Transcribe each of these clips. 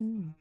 Mm.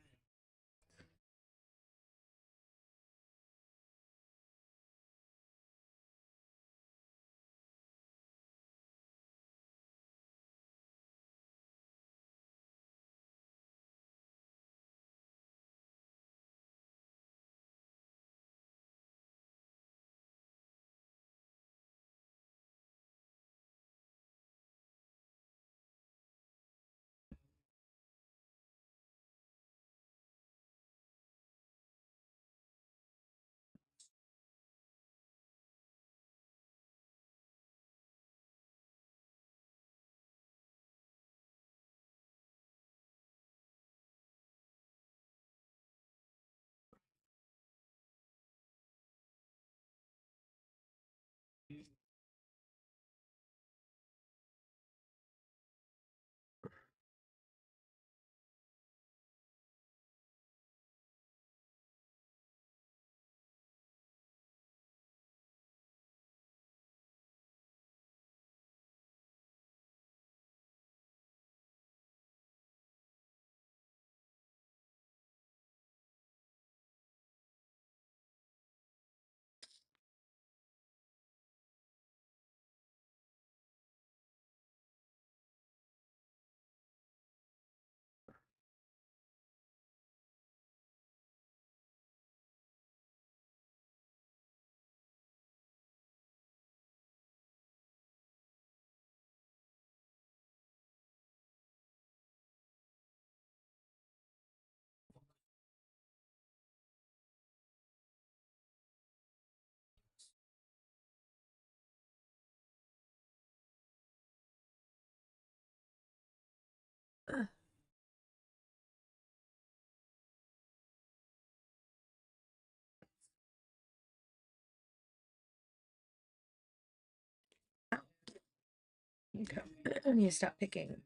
Okay. I need to stop picking.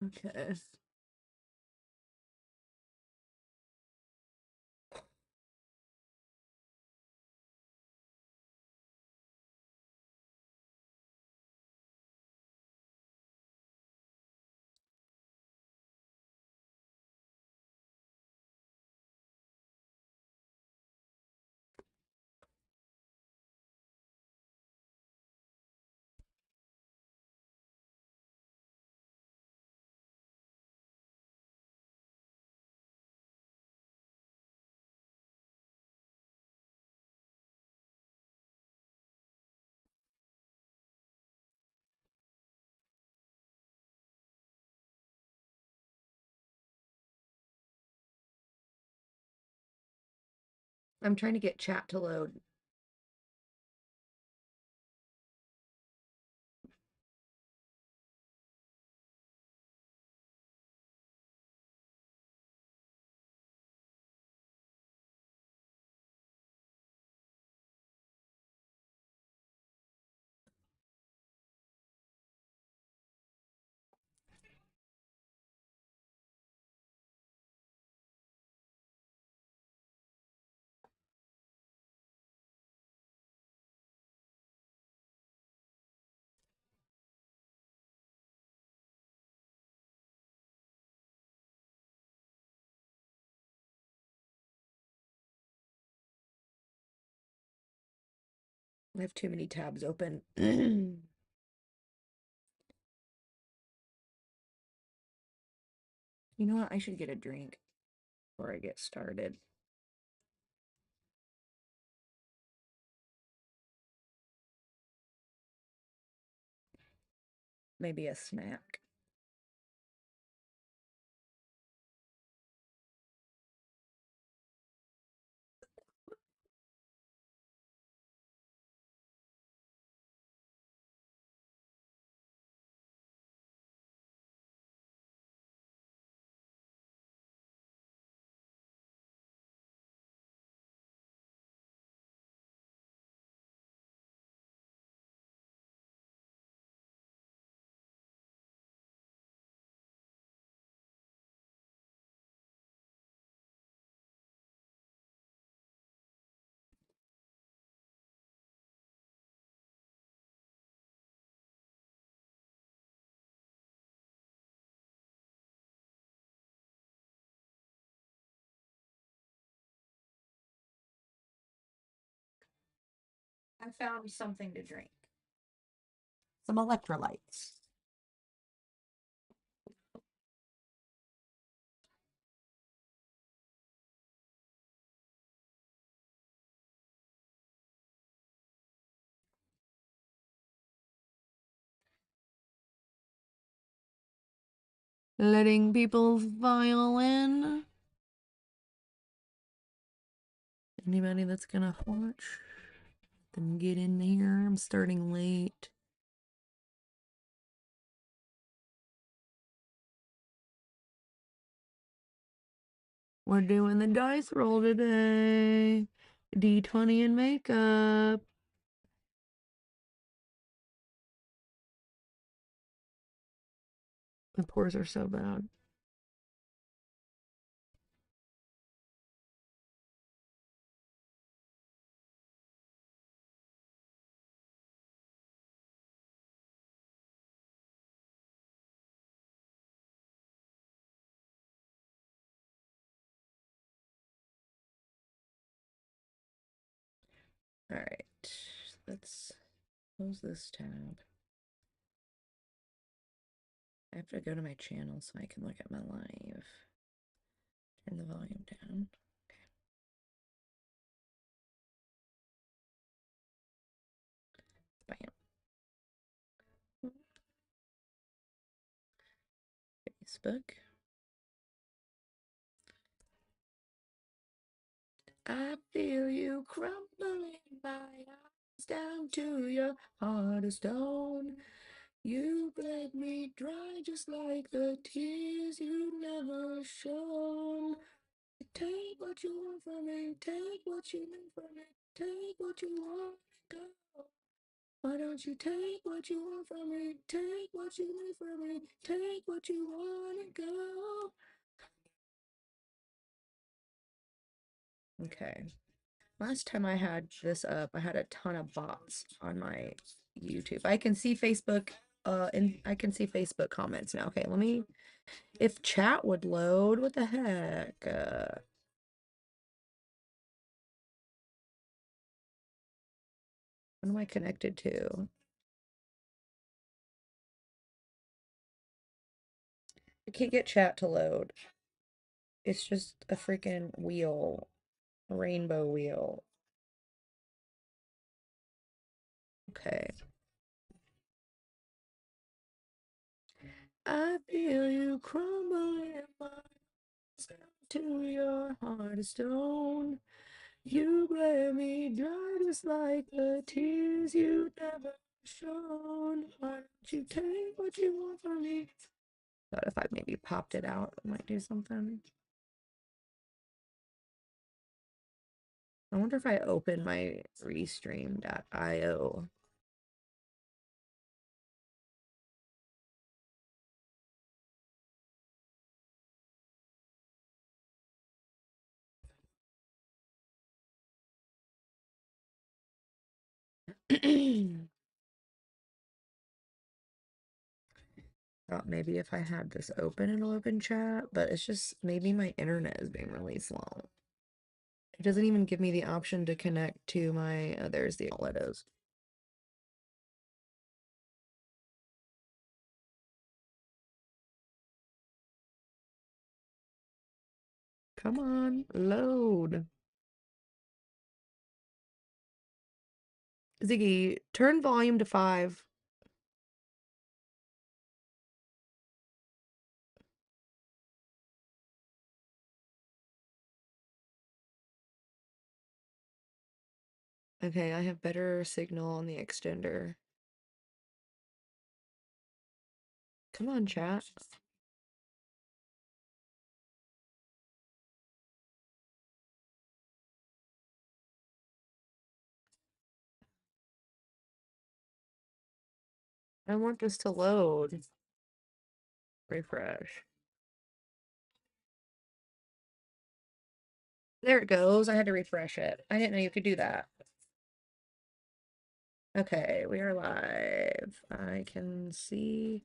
Okay. I'm trying to get chat to load. I have too many tabs open. You know what? I should get a drink before I get started. Maybe a snack. I found something to drink. Some electrolytes. Letting people file in. Anybody that's gonna watch, then get in here. I'm starting late. We're doing the dice roll today. D20 and makeup. The pores are so bad. All right, let's close this tab. I have to go to my channel so I can look at my live. Turn the volume down. Okay. Bam. Facebook. I feel you crumbling my eyes down to your heart of stone. You bled me dry just like the tears you never shown. Take what you want from me, take what you need from me, take what you want, go. Why don't you take what you want from me, take what you need from me, take what you want and go. Okay. Last time I had this up, I had a ton of bots on my YouTube. I can see Facebook, and I can see Facebook comments now. Okay, let me, if chat would load, what the heck? What am I connected to? I can't get chat to load. It's just a freaking wheel, a rainbow wheel. Okay. I feel you crumbling my down to your heart of stone. You bled me dry just like the tears you never shown. Why don't you take what you want from me? Thought if I maybe popped it out, it might do something. I wonder if I open my restream.io. Thought maybe if I had this open, it'll open chat, but it's just maybe my internet is being really slow. It doesn't even give me the option to connect to my, there's the all it is. Come on, load. Ziggy, turn volume to 5. Okay, I have better signal on the extender. Come on, chat. I want this to load. Refresh. There it goes. I had to refresh it. I didn't know you could do that. Okay, we are live. I can see.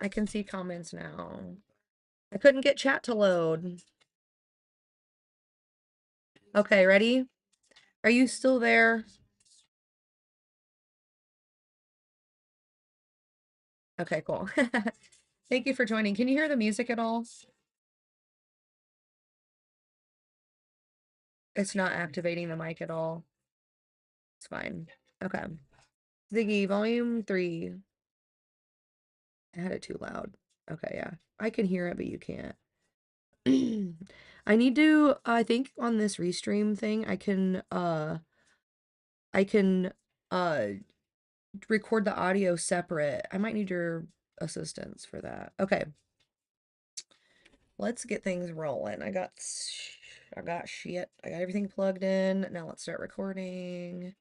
I can see comments now. I couldn't get chat to load. Okay, ready? Are you still there? Okay, cool. Thank you for joining. Can you hear the music at all? It's not activating the mic at all. It's fine. Okay. Ziggy, volume 3. I had it too loud. Okay, yeah. I can hear it, but you can't. I need to, I think on this restream thing, I can uh record the audio separate. I might need your assistance for that. Okay. Let's get things rolling. I got shit. I got everything plugged in. Now let's start recording.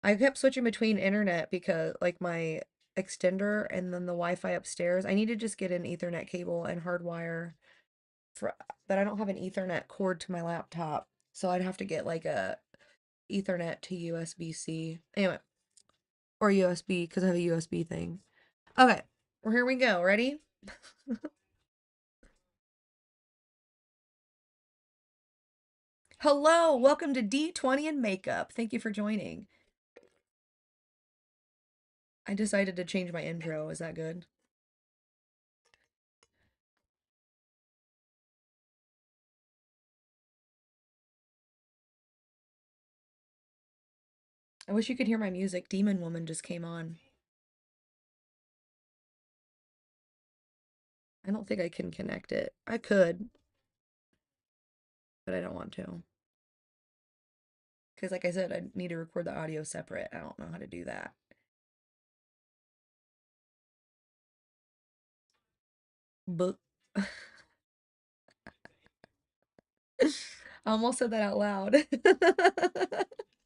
I kept switching between internet because like my extender and then the Wi-Fi upstairs. I need to just get an Ethernet cable and hardwire for, but I don't have an Ethernet cord to my laptop. So I'd have to get like a Ethernet to USB-C. Anyway, or USB because I have a USB thing. Okay, well, here we go. Ready? Hello, welcome to D20 and Makeup. Thank you for joining. I decided to change my intro. Is that good? I wish you could hear my music. Demon Woman just came on. I don't think I can connect it. I could, but I don't want to. Because, like I said, I need to record the audio separate. I don't know how to do that. But I almost said that out loud.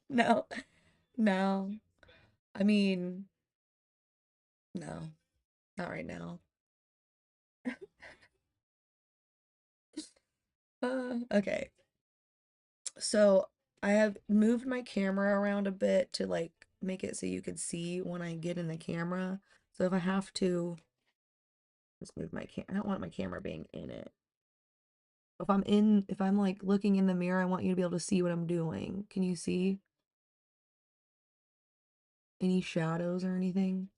No, no. I mean, no, not right now. Okay. So I have moved my camera around a bit to like make it so you could see when I get in the camera. So if I have to, just move my I don't want my camera being in it. If I'm like looking in the mirror, I want you to be able to see what I'm doing. Can you see any shadows or anything?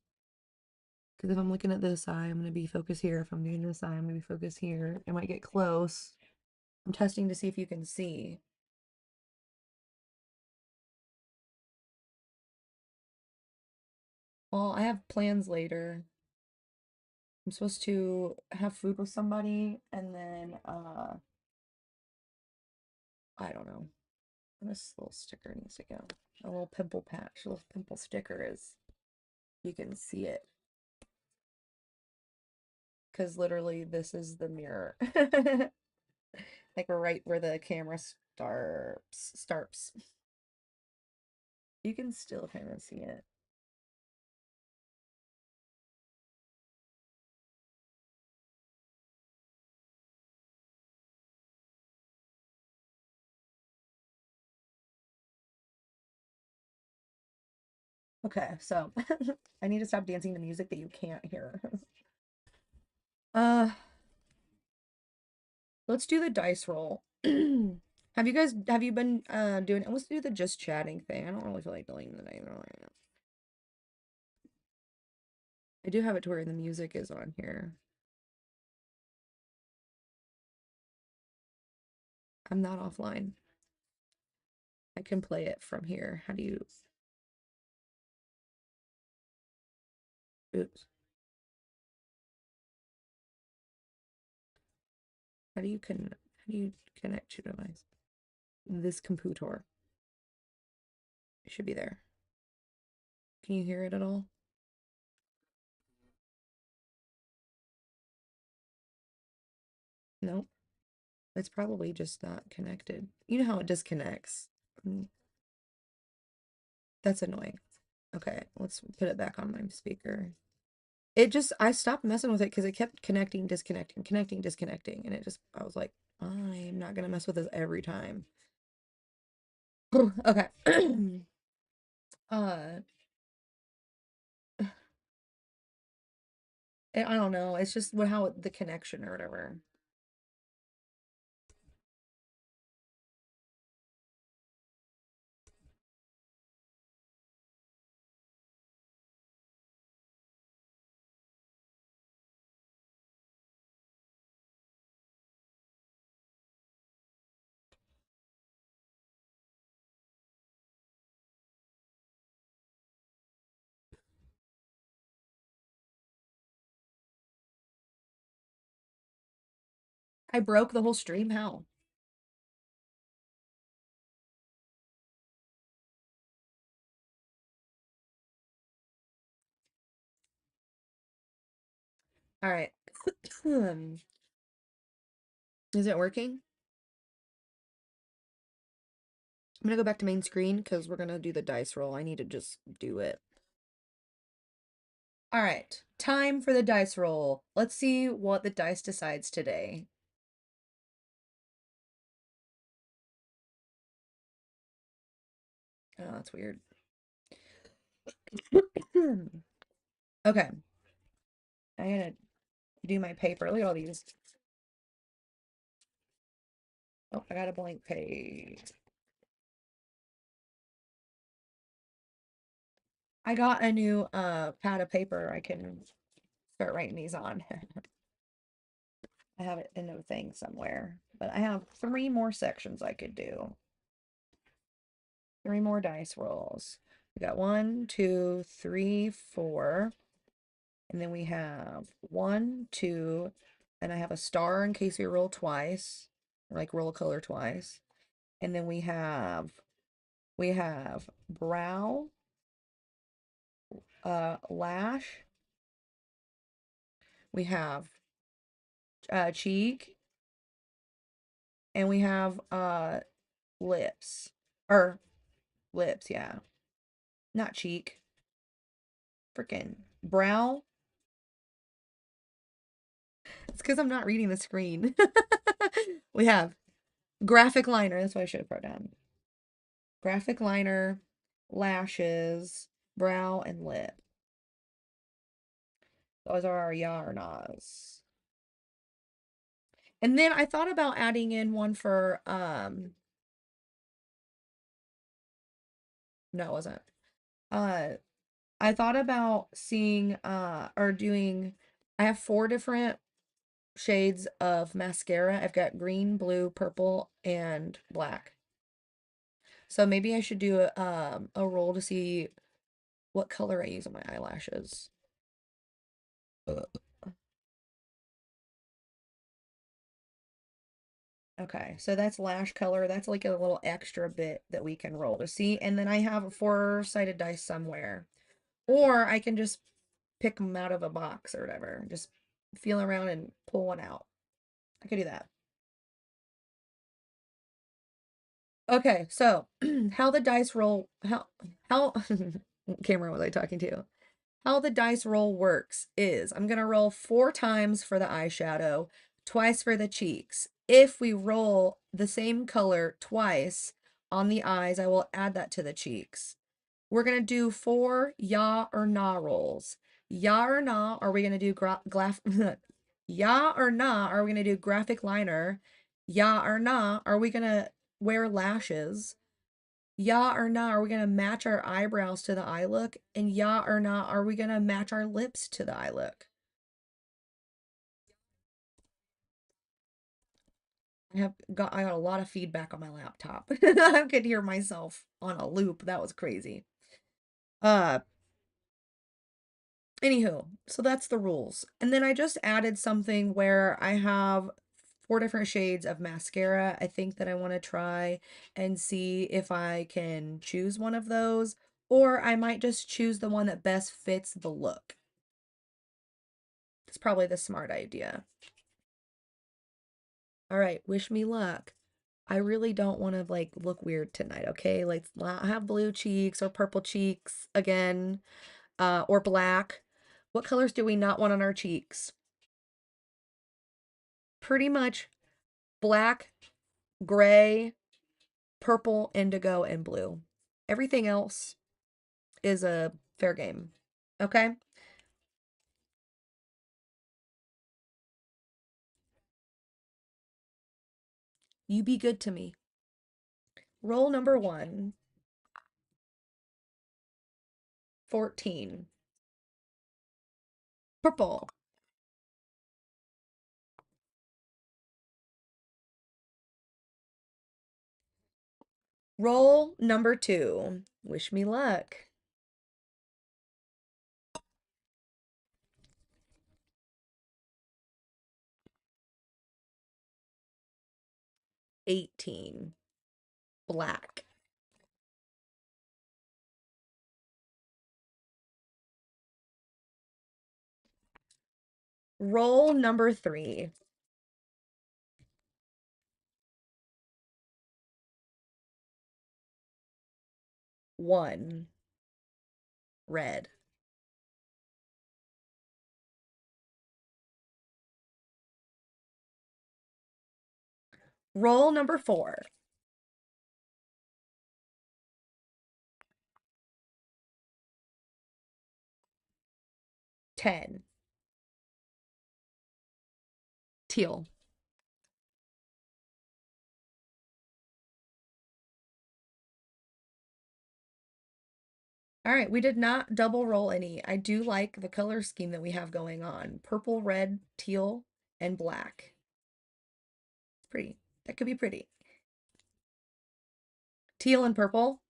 Because if I'm looking at this eye, I'm going to be focused here. If I'm doing this eye, I'm going to be focused here. I might get close. I'm testing to see if you can see. Well, I have plans later. I'm supposed to have food with somebody and then I don't know. This little sticker needs to go. A little pimple patch, a little pimple sticker is you can see it. Because literally this is the mirror. Like right where the camera starts. You can still kind of see it. Okay, so I need to stop dancing to music that you can't hear. Uh, let's do the dice roll. Have you been doing let's do the just chatting thing. I don't really feel like deleting the name right now. I do have it to where the music is on here. I'm not offline. I can play it from here. How do you oops. How do you connect to device? This computer. It should be there. Can you hear it at all? No. It's probably just not connected. You know how it disconnects. That's annoying. Okay, let's put it back on my speaker. I stopped messing with it because it kept connecting, disconnecting, connecting, disconnecting. And I was like, I'm not gonna mess with this every time. Okay. uh, I don't know. It's just how the connection or whatever. I broke the whole stream? How? All right. Is it working? I'm gonna go back to main screen because we're gonna do the dice roll. I need to just do it. All right, time for the dice roll. Let's see what the dice decides today. Oh, that's weird. Okay, I gotta do my paper. Look at all these. Oh, I got a blank page. I got a new pad of paper I can start writing these on. I have it in a thing somewhere, but I have 3 more sections I could do. 3 more dice rolls. We got 1, 2, 3, 4. And then we have 1, 2, and I have a star in case we roll twice, or like roll a color twice. And then we have brow, lash, we have cheek, and we have lips. Or lips, yeah. Not cheek. Freaking brow. It's because I'm not reading the screen. We have graphic liner. That's what I should have put down. Graphic liner, lashes, brow, and lip. Those are our ya or nas. And then I thought about adding in one for no, it wasn't. Uh I thought about seeing or doing I have 4 different shades of mascara. I've got green, blue, purple, and black. So maybe I should do a roll to see what color I use on my eyelashes. Okay, so that's lash color. That's like a little extra bit that we can roll to see. And then I have a 4-sided dice somewhere. Or I can just pick them out of a box or whatever. Just feel around and pull one out. I could do that. Okay, so how the dice roll, how Cameron was I talking to? How the dice roll works is I'm gonna roll 4 times for the eyeshadow, twice for the cheeks. If we roll the same color twice on the eyes, I will add that to the cheeks. We're gonna do 4 ya or nah rolls. Ya or nah, are we gonna do ya or nah, are we gonna do graphic liner? Ya or nah, are we gonna wear lashes? Yeah or nah, are we gonna match our eyebrows to the eye look? And yeah or nah, are we gonna match our lips to the eye look? I got a lot of feedback on my laptop. I could hear myself on a loop. That was crazy. Uh Anywho, so that's the rules. And then I just added something where I have 4 different shades of mascara. I think that I want to try and see if I can choose one of those, or I might just choose the one that best fits the look. It's probably the smart idea. All right, wish me luck. I really don't want to like look weird tonight, okay? Like I have blue cheeks or purple cheeks again, or black. What colors do we not want on our cheeks? Pretty much black, gray, purple, indigo, and blue. Everything else is a fair game. Okay? You be good to me. Roll number 1, 14. Purple. Roll number 2. Wish me luck. 18. Black. Roll number 3. 1. Red. Roll number 4. 10. Teal. All right, we did not double roll any. I do like the color scheme that we have going on. Purple, red, teal, and black. Pretty. That could be pretty. Teal and purple.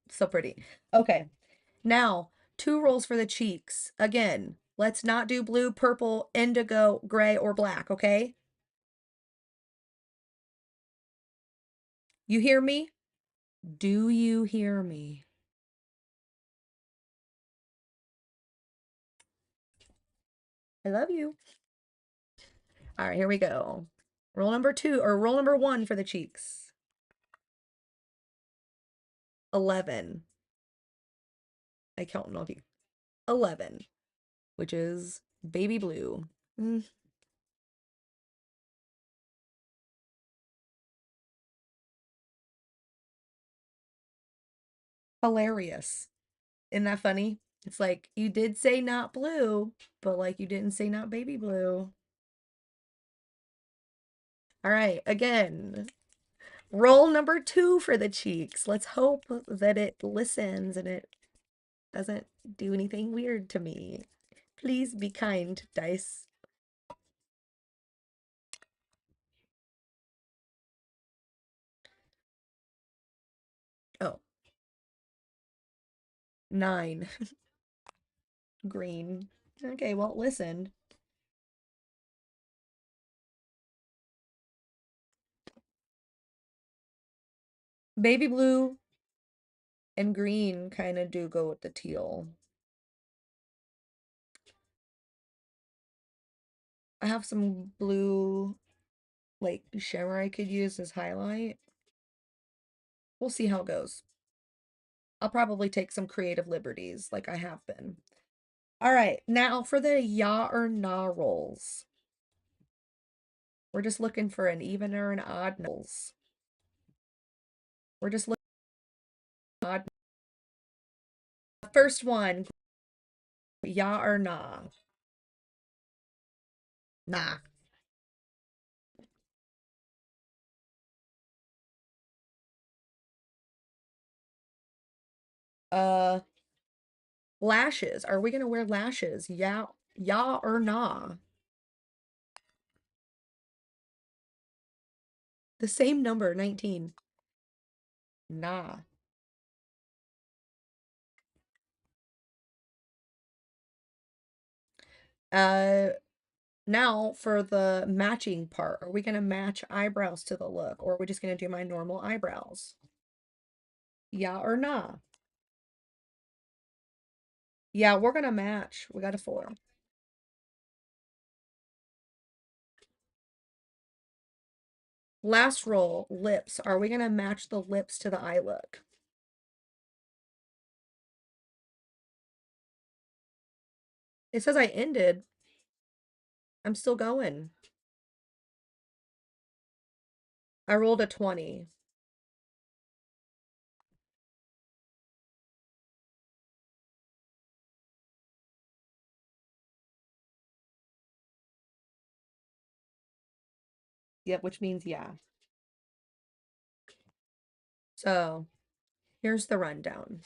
So pretty. Okay. Now, 2 rolls for the cheeks. Again, let's not do blue, purple, indigo, gray, or black, okay? You hear me? Do you hear me? I love you. All right, here we go. Roll number 2 or roll number 1 for the cheeks. 11. I count on you. 11, which is baby blue. Hilarious. Isn't that funny? It's like you did say not blue, but like you didn't say not baby blue. All right, again. Roll number 2 for the cheeks. Let's hope that it listens and it doesn't do anything weird to me. Please be kind, dice. Oh, 9. Green. Okay, well, listen. Baby blue and green kind of do go with the teal. I have some blue, like, shimmer I could use as highlight. We'll see how it goes. I'll probably take some creative liberties like I have been. All right, now for the ya or nah rolls. We're just looking for an even or an odd rolls. We're just looking for odd. First one, ya or nah? Nah. Uh, lashes. Are we gonna wear lashes? Ya or nah? The same number, 19. Nah. Uh, Now for the matching part. Are we gonna match eyebrows to the look, or are we just gonna do my normal eyebrows? Yeah or nah? Yeah, we're gonna match. We got a 4. Last roll, lips. Are we gonna match the lips to the eye look? It says I ended. I'm still going. I rolled a 20. Yep, which means yeah. So here's the rundown.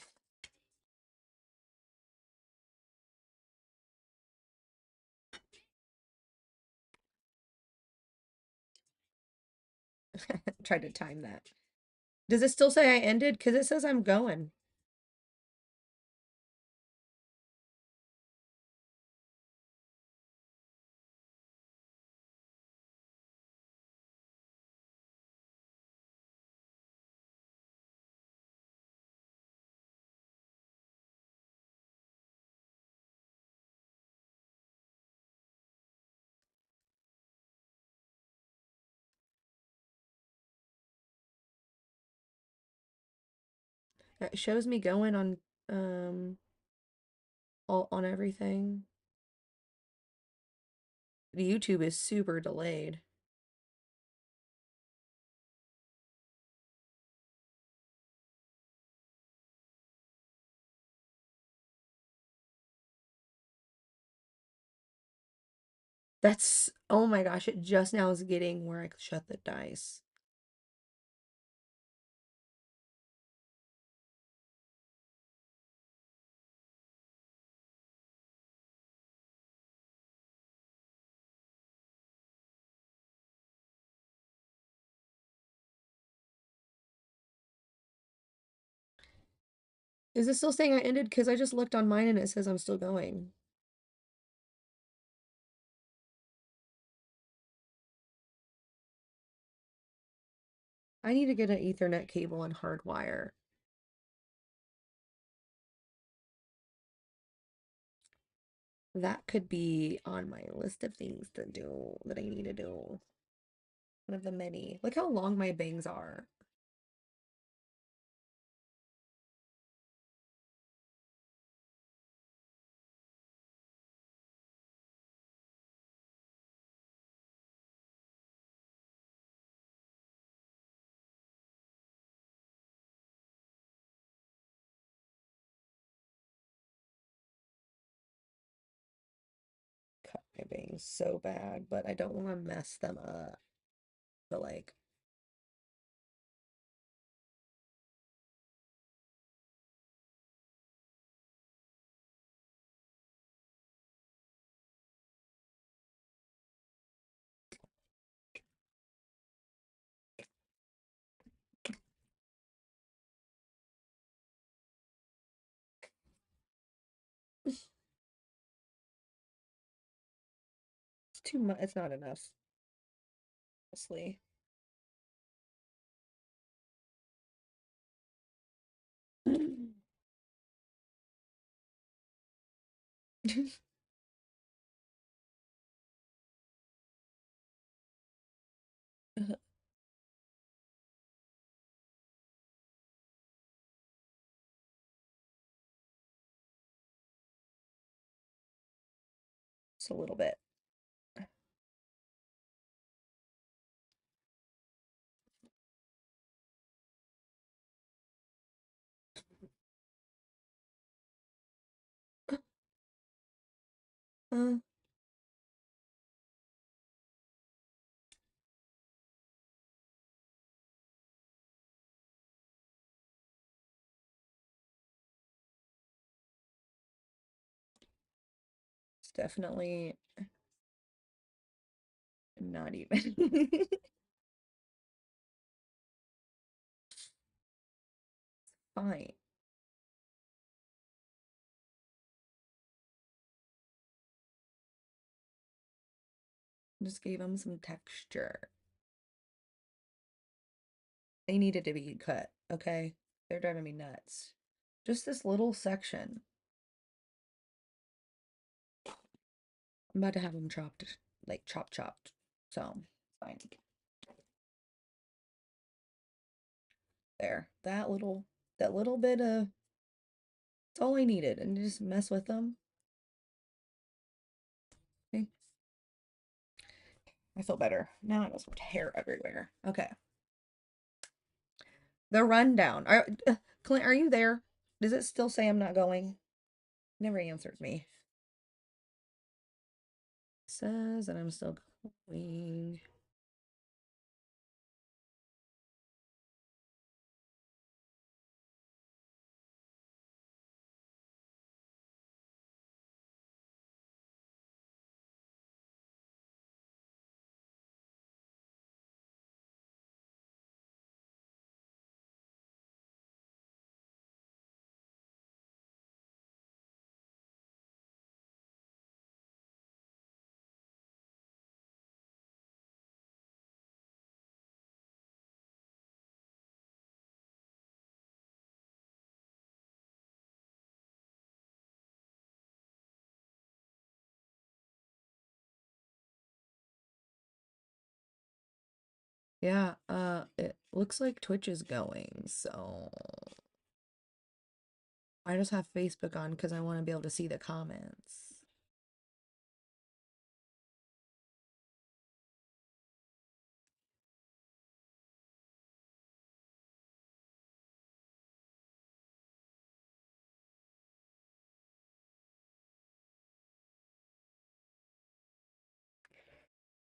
Tried to time that. Does it still say I ended? Because it says I'm going. It shows me going on all on everything. The YouTube is super delayed. That's, oh my gosh, it just now is getting where I shut the dice. Is it still saying I ended? Because I just looked on mine and it says I'm still going. I need to get an Ethernet cable and hardwire. That could be on my list of things to do that I need to do. One of the many. Look how long my bangs are. Cut my bangs so bad, but I don't want to mess them up. But like, it's too much. It's not enough, honestly. Just a little bit. Uh, it's definitely not even. Fine. Just gave them some texture. They needed to be cut, okay? They're driving me nuts. Just this little section. I'm about to have them chopped, like chopped. So, fine. There. That little bit of, it's all I needed. And just mess with them. Okay. I feel better. Now I got some hair everywhere. Okay. The rundown. Clint, are you there? Does it still say I'm not going? Never answers me. Says that I'm still going. Yeah, it looks like Twitch is going, so I just have Facebook on because I want to be able to see the comments.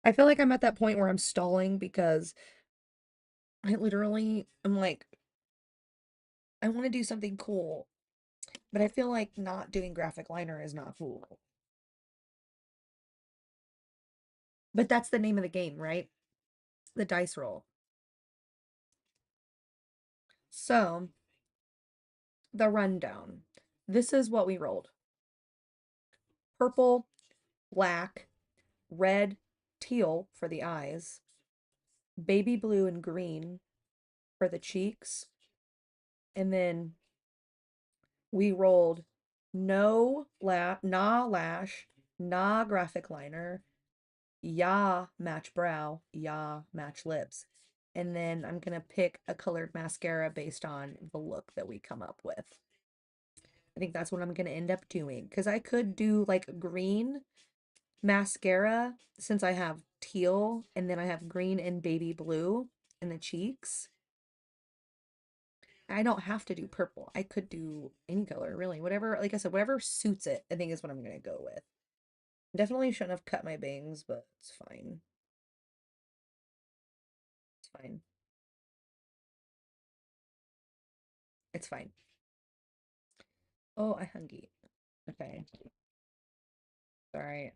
I feel like I'm at that point where I'm stalling because I literally am like, I want to do something cool, but I feel like not doing graphic liner is not cool. But that's the name of the game, right? The dice roll. So, the rundown. This is what we rolled: purple, black, red, teal for the eyes, baby blue and green for the cheeks, and then we rolled nah lash, nah graphic liner, yeah match brow, yeah match lips. And then I'm gonna pick a colored mascara based on the look that we come up with. I think that's what I'm gonna end up doing because I could do like green mascara since I have teal and then I have green and baby blue in the cheeks. I don't have to do purple. I could do any color, really. Whatever, like I said, whatever suits it, I think is what I'm gonna go with. Definitely shouldn't have cut my bangs, but it's fine. It's fine. It's fine. Oh, I hungry. Okay. Sorry.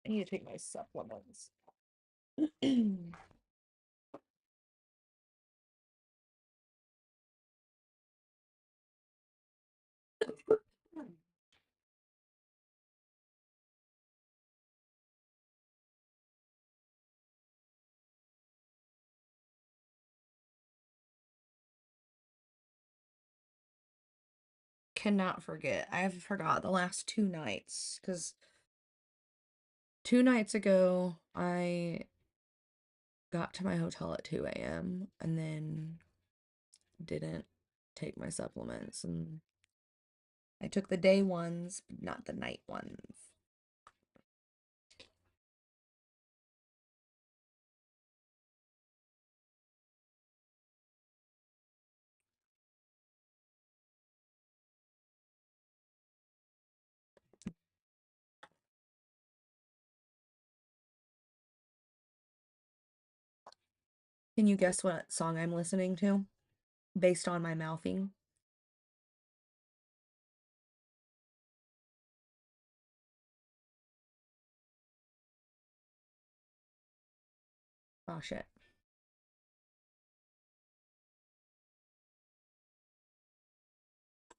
I need to take my supplements. Cannot forget. I've forgot the last two nights because 2 nights ago I got to my hotel at 2 a.m. and then didn't take my supplements, and I took the day ones, but not the night ones. Can you guess what song I'm listening to based on my mouthing? Oh shit.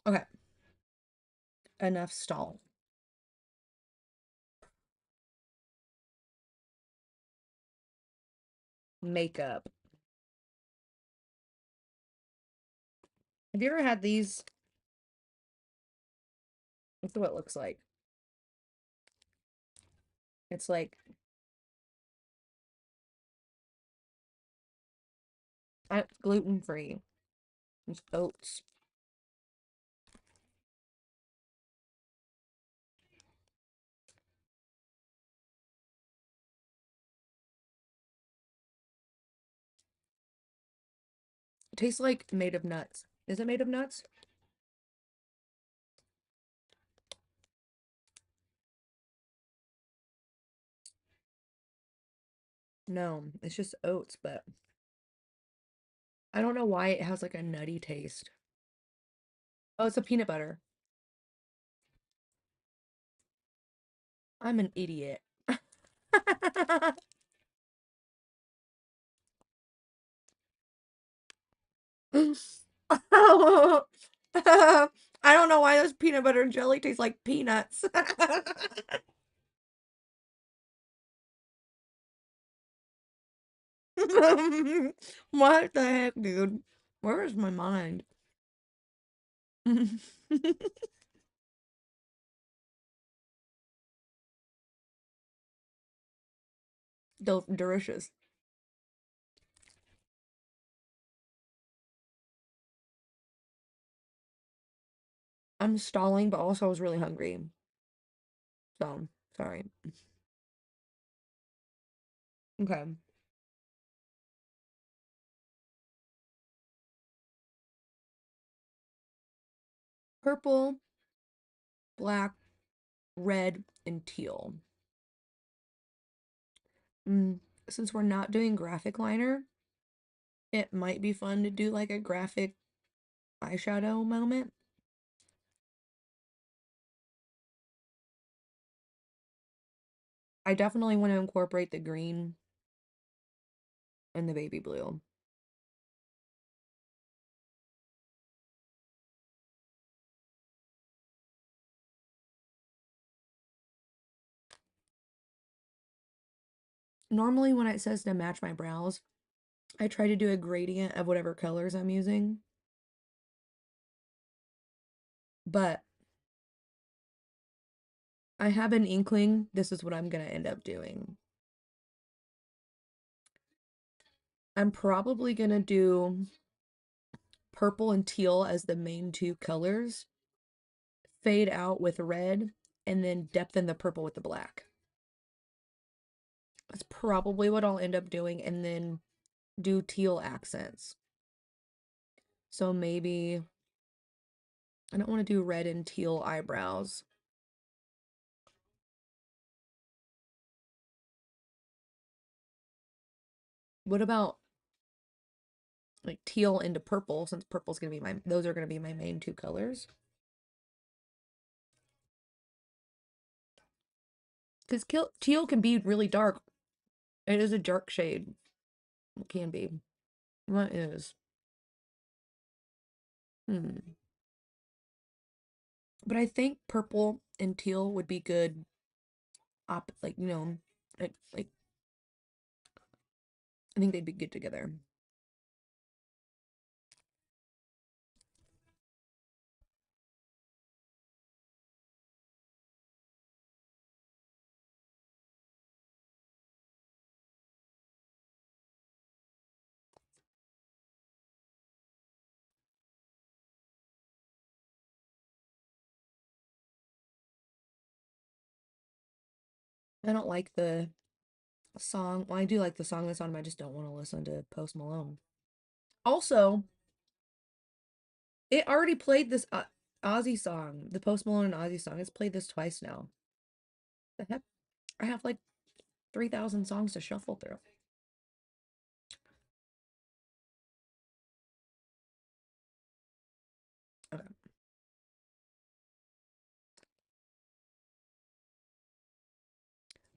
Okay, enough stall. Makeup. Have you ever had these? This is what it looks like. It's like gluten free. It's oats. It tastes like made of nuts. Is it made of nuts? No, it's just oats, but I don't know why it has like a nutty taste. Oh, it's a peanut butter. I'm an idiot. I don't know why this peanut butter and jelly tastes like peanuts. What the heck, dude? Where is my mind? Delicious. I'm stalling, but also I was really hungry. So, sorry. Okay. Purple, black, red, and teal. Mm, since we're not doing graphic liner, it might be fun to do like a graphic eyeshadow moment. I definitely want to incorporate the green and the baby blue. Normally, when it says to match my brows, I try to do a gradient of whatever colors I'm using. But I have an inkling this is what I'm going to end up doing. I'm probably going to do purple and teal as the main two colors, fade out with red, and then depthen the purple with the black. That's probably what I'll end up doing, and then do teal accents. So maybe I don't want to do red and teal eyebrows. What about like teal into purple, since purple's gonna be those are gonna be my main two colors? Because teal can be really dark. It is a dark shade. It can be. What is? Hmm. But I think purple and teal would be good. Like like I think they'd be good together. I don't like the song. Well, I do like the song that's on, but I just don't want to listen to Post Malone. Also, it already played this Ozzy song, the Post Malone and Ozzy song. It's played this twice now. The heck? I have like 3,000 songs to shuffle through. Okay.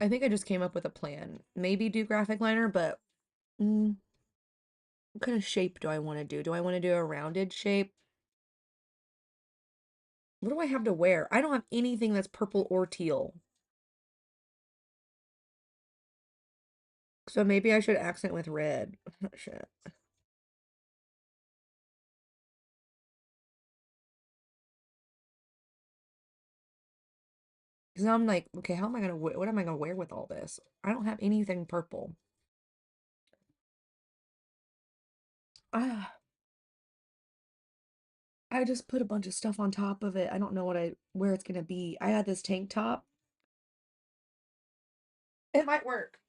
I think I just came up with a plan. Maybe do graphic liner, but what kind of shape do I want to do? Do I want to do a rounded shape? What do I have to wear? I don't have anything that's purple or teal. So maybe I should accent with red. Shit. Because I'm like, okay, how am I gonna what am I gonna wear with all this? I don't have anything purple. Ah, I just put a bunch of stuff on top of it. I don't know where it's gonna be. I had this tank top. It might work.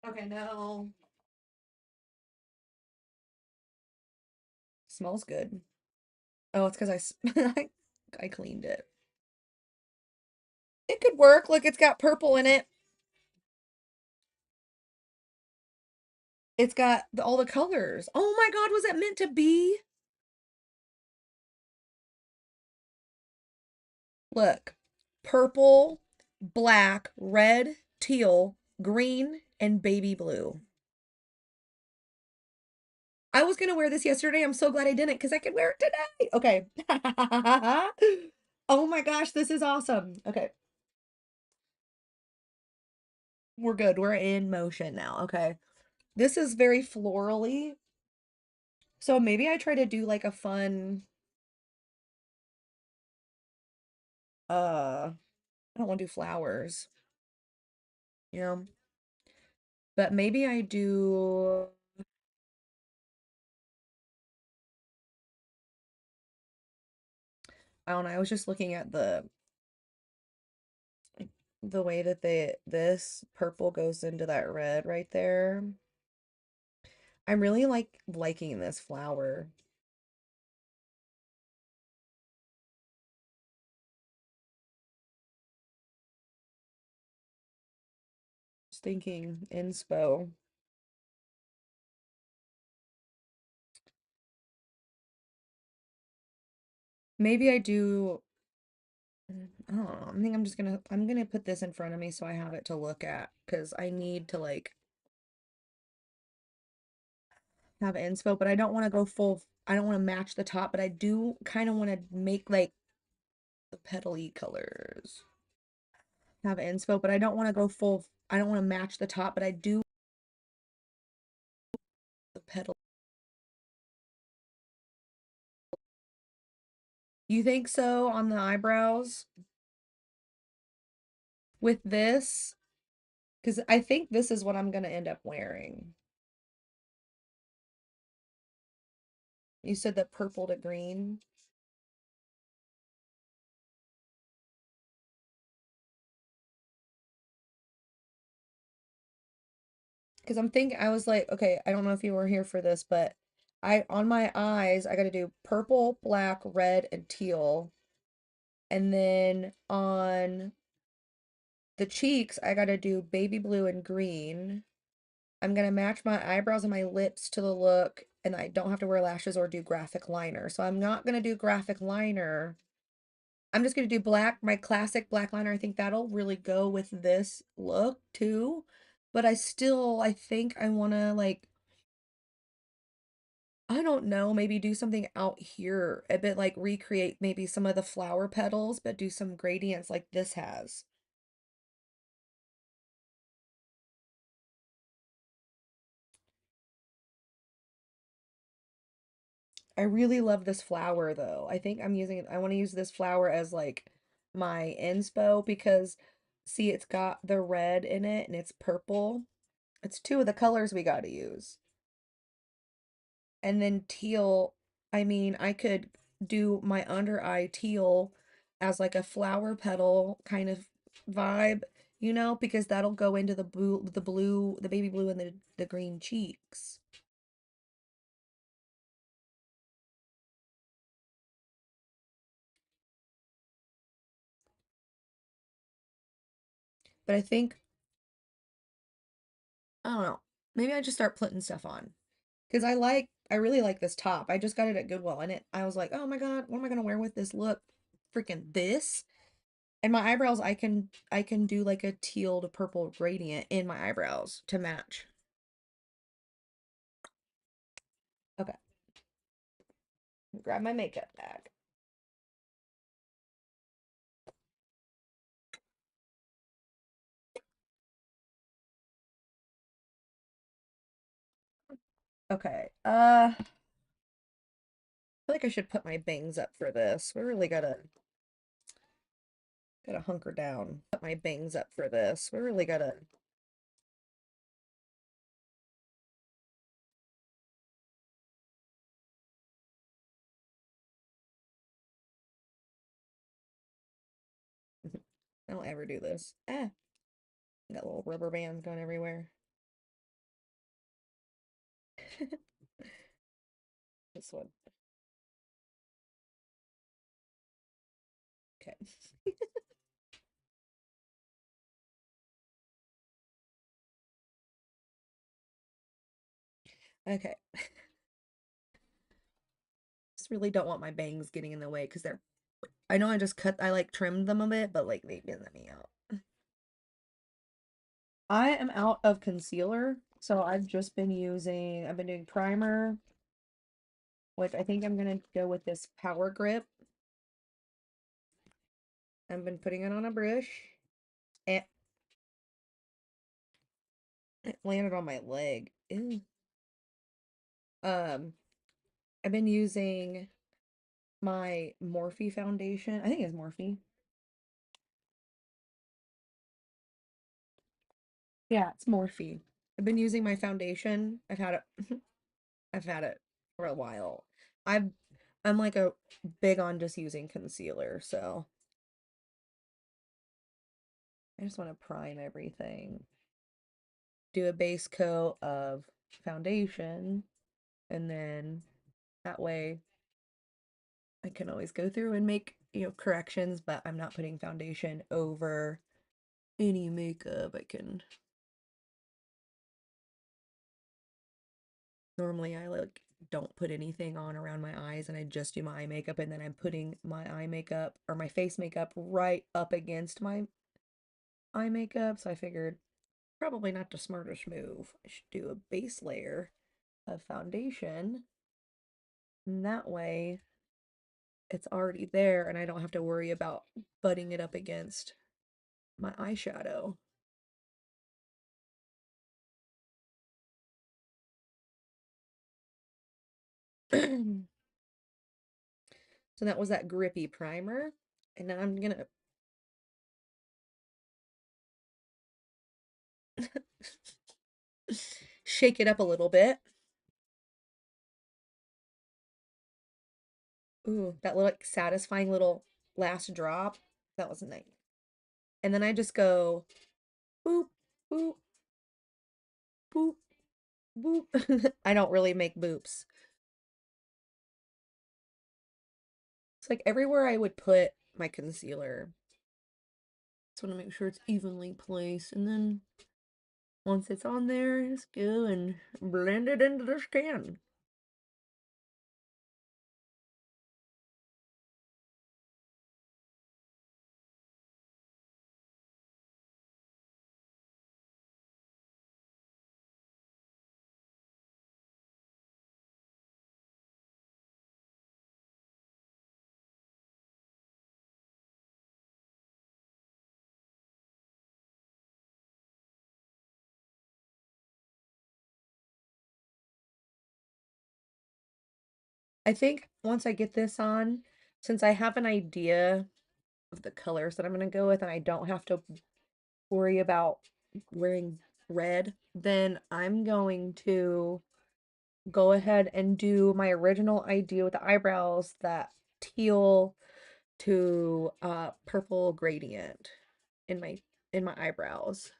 Okay, no. Smells good. Oh, it's because I cleaned it. It could work. Look, it's got purple in it. It's got all the colors. Oh my God, was it meant to be? Look, purple, black, red, teal, green, and baby blue. I was gonna wear this yesterday. I'm so glad I didn't because I could wear it today. Okay. Oh my gosh, this is awesome. Okay, we're good. We're in motion now. Okay. This is very florally. So maybe I try to do like a fun uh I don't want to do flowers, you know. But maybe I do. I don't know. I was just looking at the way that this purple goes into that red right there. I'm really liking this flower. Just thinking inspo. Maybe I do. I don't know. I think I'm gonna put this in front of me so I have it to look at because I need to like have inspo, but I don't want to go full. I don't want to match the top, but I do kind of want to make like the petally colors. Have inspo, but I don't want to go full. I don't want to match the top, but I do the petal. You think so on the eyebrows with this? Because I think this is what I'm gonna end up wearing. You said that purple to green. Because I'm thinking, I was like, okay, I don't know if you were here for this, but on my eyes, I got to do purple, black, red, and teal. And then on the cheeks, I got to do baby blue and green. I'm going to match my eyebrows and my lips to the look, and I don't have to wear lashes or do graphic liner. So I'm not going to do graphic liner. I'm just going to do black, my classic black liner. I think that'll really go with this look too. But I think I want to like I don't know, maybe do something out here, a bit like recreate maybe some of the flower petals, but do some gradients like this has. I really love this flower though. I think I want to use this flower as like my inspo because see, it's got the red in it and it's purple. It's two of the colors we got to use. And then teal, I mean, I could do my under eye teal as like a flower petal kind of vibe, because that'll go into the baby blue and the green cheeks. But I think, I don't know, maybe I just start putting stuff on because I really like this top. I just got it at Goodwill and I was like, oh my God, what am I gonna wear with this look? Freaking this. And my eyebrows, I can do like a teal to purple gradient in my eyebrows to match. Okay, grab my makeup bag. Okay. I feel like I should put my bangs up for this. We really gotta hunker down. Put my bangs up for this. We really gotta. I don't ever do this. Got little rubber bands going everywhere. This one. Okay. Okay. Just really don't want my bangs getting in the way because I know I like trimmed them a bit, but like they've been let me out. I am out of concealer, so I've been doing primer, which I think I'm gonna go with this Power Grip. I've been putting it on a brush. And it landed on my leg. Ew. Um, I've been using my Morphe foundation. I think it's Morphe. Yeah, it's Morphe. I've been using my foundation. I've had it for a while. I've I'm like a big on just using concealer, so I just want to prime everything. Do a base coat of foundation, and then that way I can always go through and make, corrections, but I'm not putting foundation over any makeup. I can normally I like don't put anything on around my eyes and I just do my eye makeup and then I'm putting my eye makeup or my face makeup right up against my eye makeup. So I figured probably not the smartest move. I should do a base layer of foundation. And that way it's already there and I don't have to worry about butting it up against my eyeshadow. So that was that grippy primer. And now I'm gonna shake it up a little bit. Ooh, that little like, satisfying little last drop. That was nice. And then I just go boop, boop, boop, boop. I don't really make boops. It's like everywhere I would put my concealer. Just want to make sure it's evenly placed. And then once it's on there, just go and blend it into the skin. I think once I get this on, since I have an idea of the colors that I'm going to go with and I don't have to worry about wearing red, then I'm going to go ahead and do my original idea with the eyebrows, that teal to purple gradient in my eyebrows.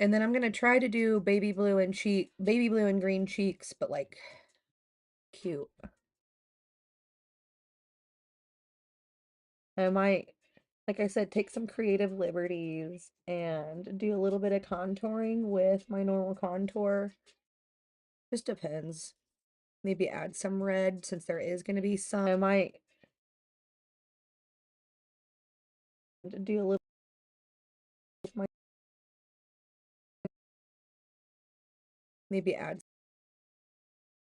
And then I'm gonna try to do baby blue and green cheeks, but like cute. I might, like I said, take some creative liberties and do a little bit of contouring with my normal contour. Just depends. Maybe add some red since there is going to be some. I might do a little with my, maybe add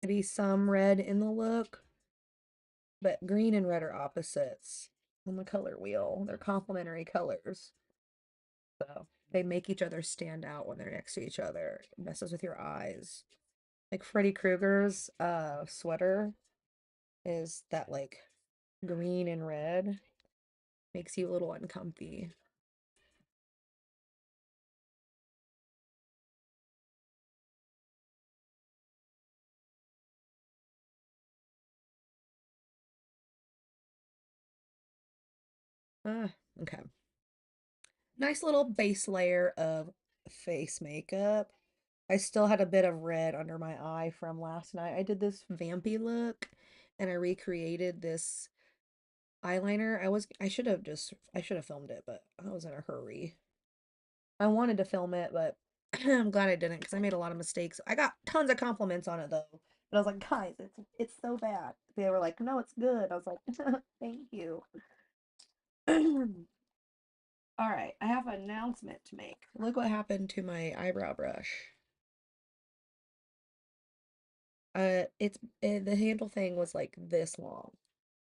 maybe some red in the look, but green and red are opposites on the color wheel. They're complementary colors. So they make each other stand out when they're next to each other. It messes with your eyes. Like Freddy Krueger's sweater is that like green and red. Makes you a little uncomfy. Okay. Nice little base layer of face makeup. I still had a bit of red under my eye from last night. I did this vampy look and I recreated this eyeliner. I should have filmed it, but I was in a hurry. I wanted to film it, but I'm glad I didn't because I made a lot of mistakes. I got tons of compliments on it though. But I was like, guys, it's so bad. They were like, no, it's good. I was like, thank you. All right, I have an announcement to make. Look what happened to my eyebrow brush. The handle thing was like this long.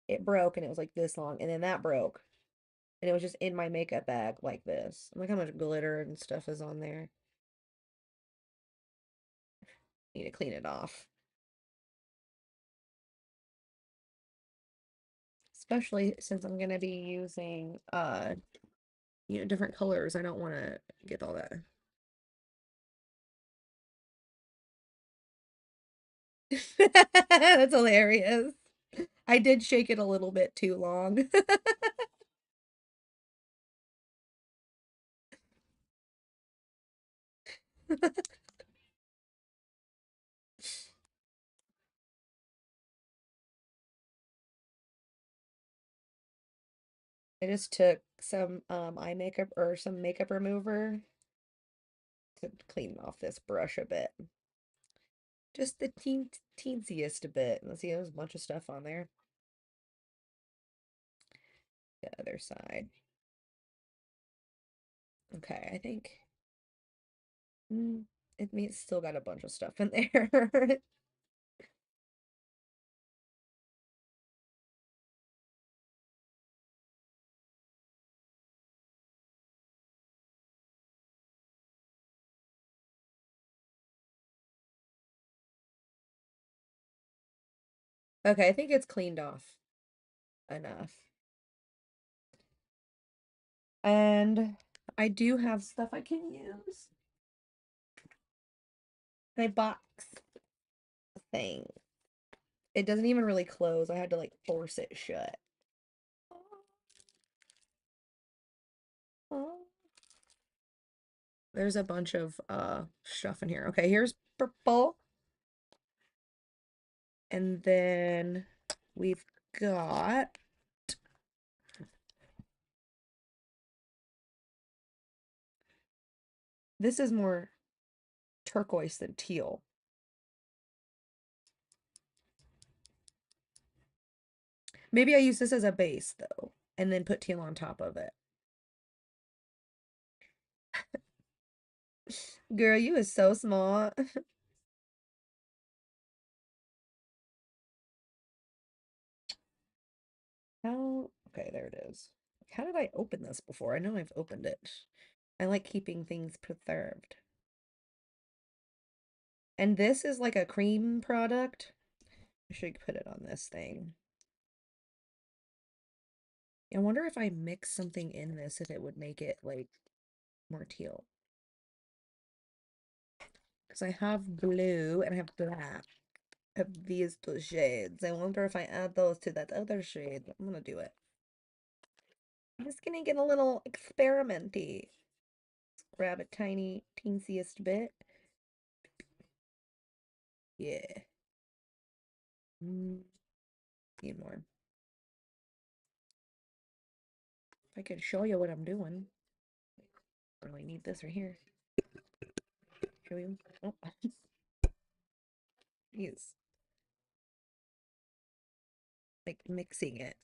It broke and it was like this long, and then that broke, and it was just in my makeup bag like this. Look how much glitter and stuff is on there. Need to clean it off. especially since I'm gonna be using different colors. I don't want to get all that. That's hilarious. I did shake it a little bit too long. I just took some eye makeup or some makeup remover to clean off this brush a bit. Just the teensiest a bit. Let's see, there's a bunch of stuff on there. The other side. Okay, I think mm, it means still got a bunch of stuff in there. Okay, I think it's cleaned off enough. And I do have stuff I can use. My box thing. It doesn't even really close. I had to like force it shut. There's a bunch of stuff in here. Okay, here's purple. And then we've got this is more turquoise than teal. Maybe I use this as a base though, and then put teal on top of it. Girl, you is so smart. How? Okay, there it is. How did I open this before? I know I've opened it. I like keeping things preserved. And this is like a cream product. I should put it on this thing. I wonder if I mix something in this, if it would make it like more teal. Because I have blue and I have black. I have these two shades. I wonder if I add those to that other shade. I'm gonna do it. I'm just gonna get a little experimenty. Grab a tiny, teensiest bit. Yeah. Need more. If I could show you what I'm doing. I really need this right here. Show you. Oh, jeez. Like mixing it.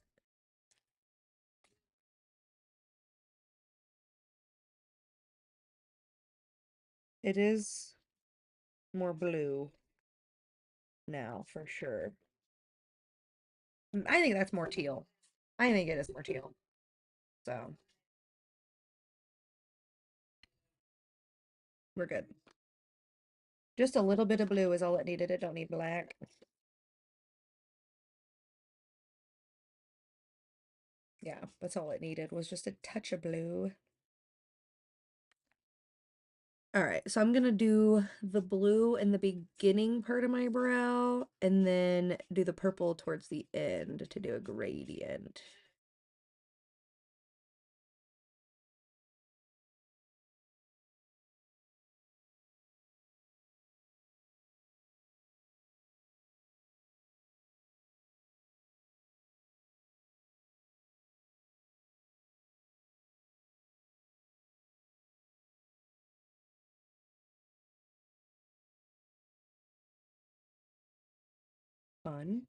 It is more blue now for sure. I think that's more teal. I think it is more teal. So we're good. Just a little bit of blue is all it needed. It don't need black. Yeah, that's all it needed was just a touch of blue. All right, so I'm gonna do the blue in the beginning part of my brow and then do the purple towards the end to do a gradient. Fun.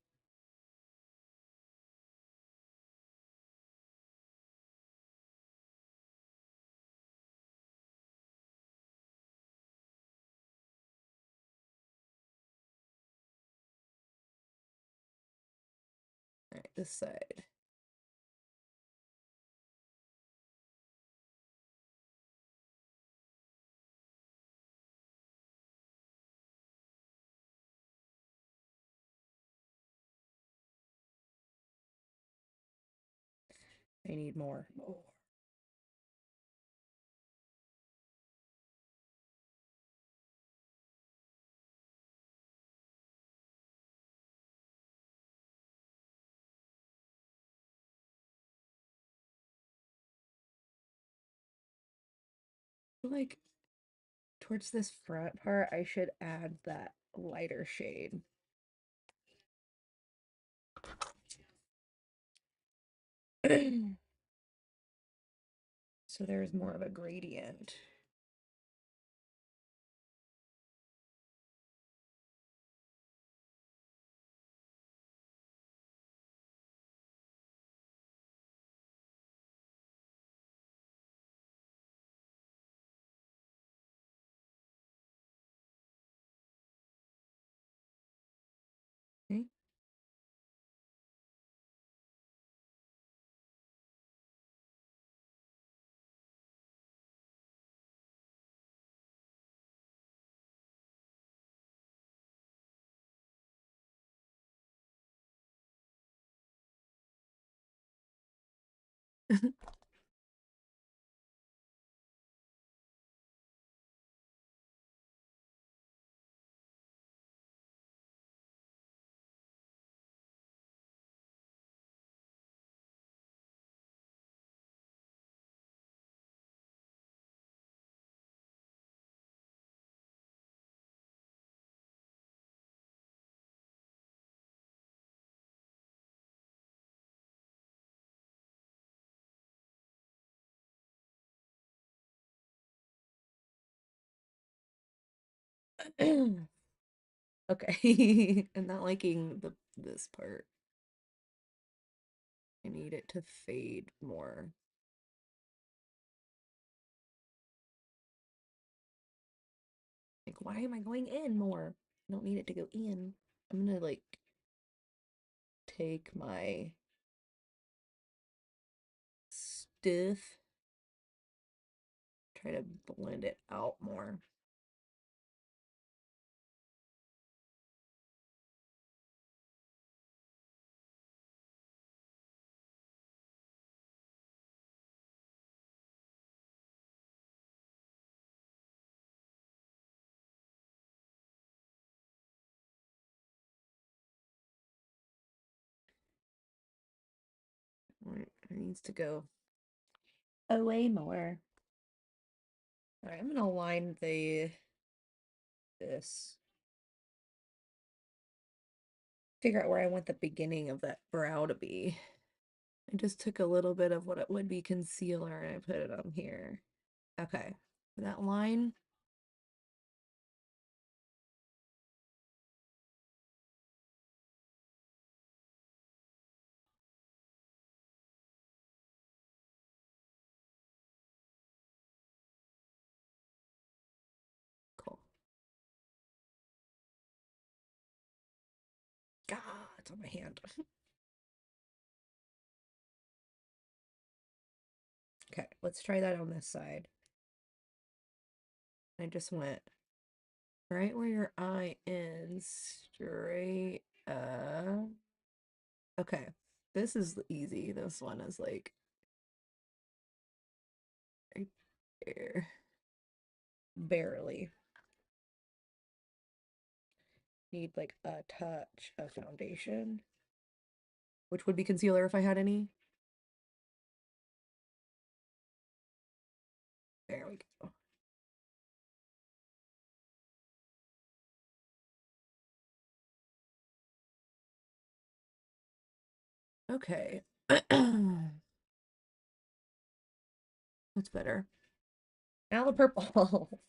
All right, this side. I need more. More. Like towards this front part, I should add that lighter shade. So there's more of a gradient. Okay. Okay. I'm not liking this part. I need it to fade more. Like, why am I going in more? I don't need it to go in. I'm gonna like take my stiff, try to blend it out more. It needs to go away more. All right, I'm gonna line this. Figure out where I want the beginning of that brow to be. I just took a little bit of what it would be concealer and I put it on here. Okay, that line. Cool. God, it's on my hand. Okay, let's try that on this side. I just went right where your eye ends, straight up. Okay, this is easy. This one is like right there. Barely. Need like a touch of foundation, which would be concealer if I had any. There we go. Okay. That's better. Now the purple.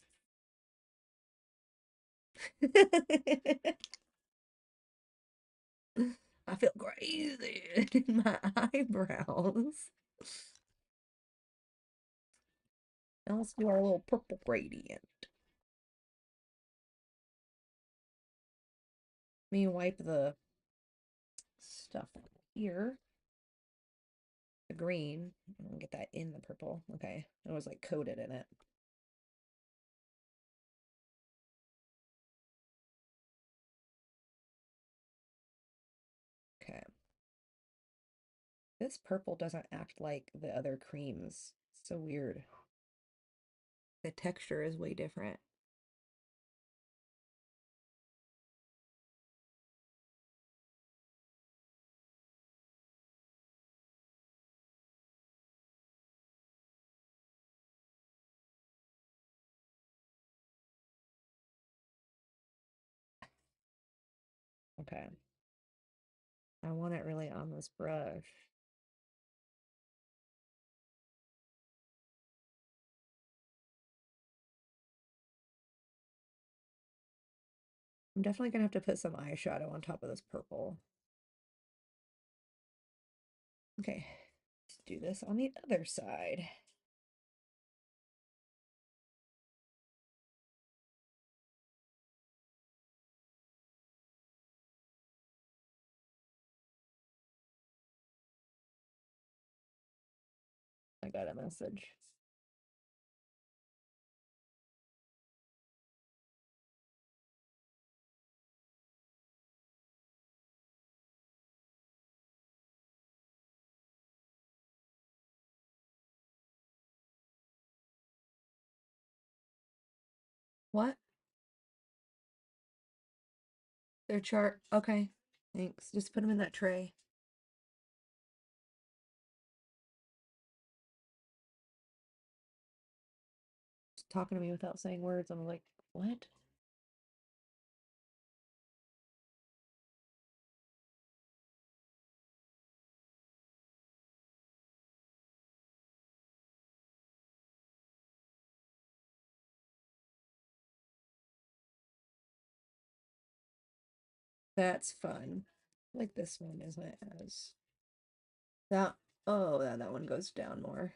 I feel crazy in my eyebrows. Now let's do our little purple gradient. Let me wipe the stuff here. The green. I'll get that in the purple. Okay. It was like coated in it. Okay. This purple doesn't act like the other creams. So weird. The texture is way different. Okay. I want it really on this brush. I'm definitely gonna have to put some eyeshadow on top of this purple. Okay, let's do this on the other side. I got a message. What? Their chart. Okay. Thanks. Just put them in that tray. Just talking to me without saying words. I'm like, what? That's fun. Like this one isn't as that. Oh, yeah, that one goes down more.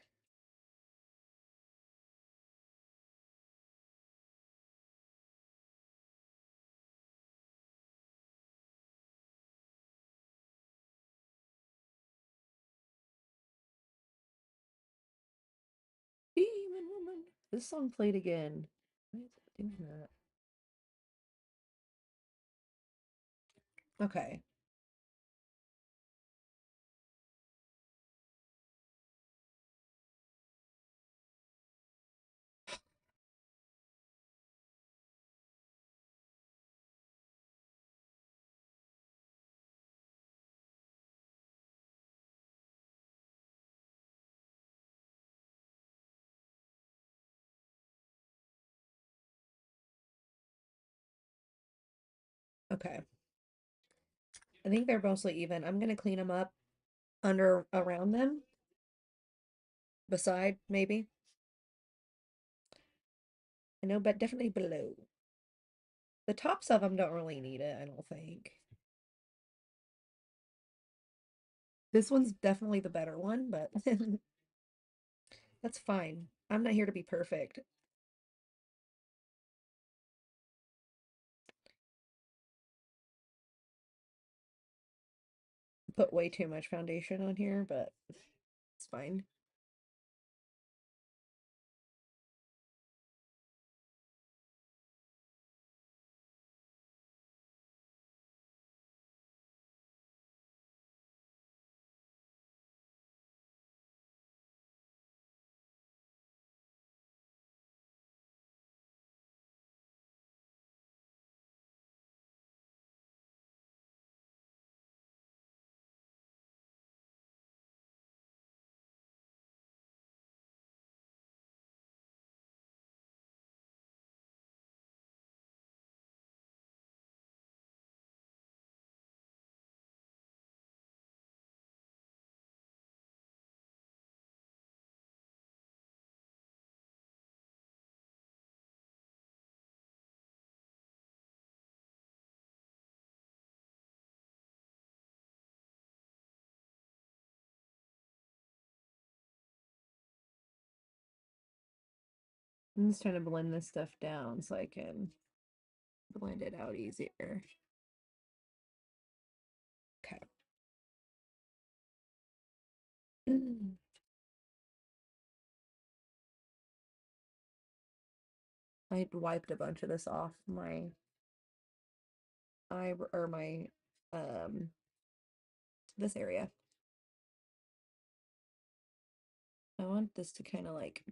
Demon Woman. This song played again. Why is it doing that? Okay. Okay. I think they're mostly even. I'm gonna clean them up under around them. Beside, maybe. I know, but definitely below. The tops of them don't really need it, I don't think. This one's definitely the better one, but that's fine. I'm not here to be perfect. Put way too much foundation on here, but it's fine. I'm just trying to blend this stuff down so I can blend it out easier. Okay. I wiped a bunch of this off my eye or my this area. I want this to kind of like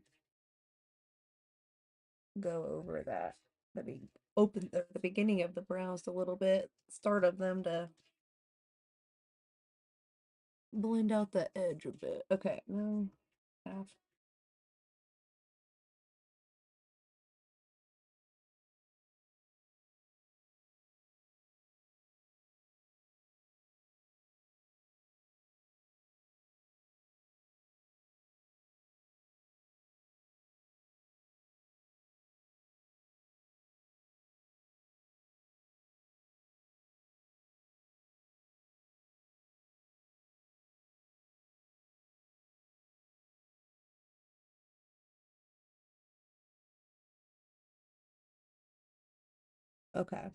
go over that, the be open the beginning of the brows a little bit, start of them to blend out the edge a bit. Okay, no, half. Okay.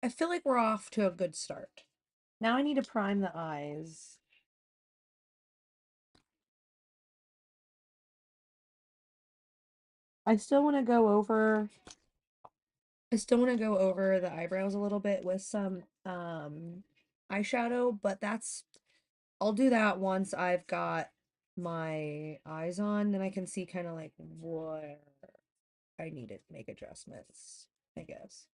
I feel like we're off to a good start. Now I need to prime the eyes. I still want to go over I still want to go over the eyebrows a little bit with some eyeshadow, but I'll do that once I've got my eyes on, then I can see kind of like where I need to make adjustments, I guess.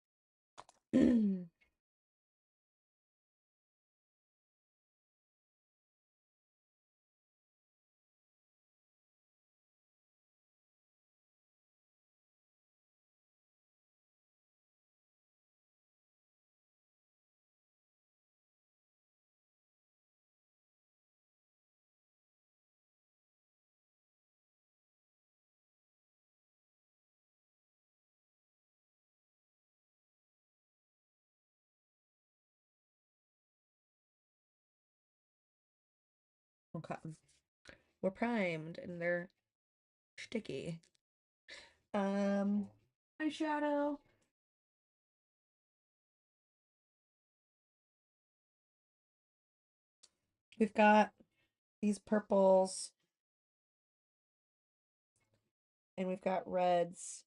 Okay. We're primed and they're sticky. Um, eyeshadow. We've got these purples and we've got reds.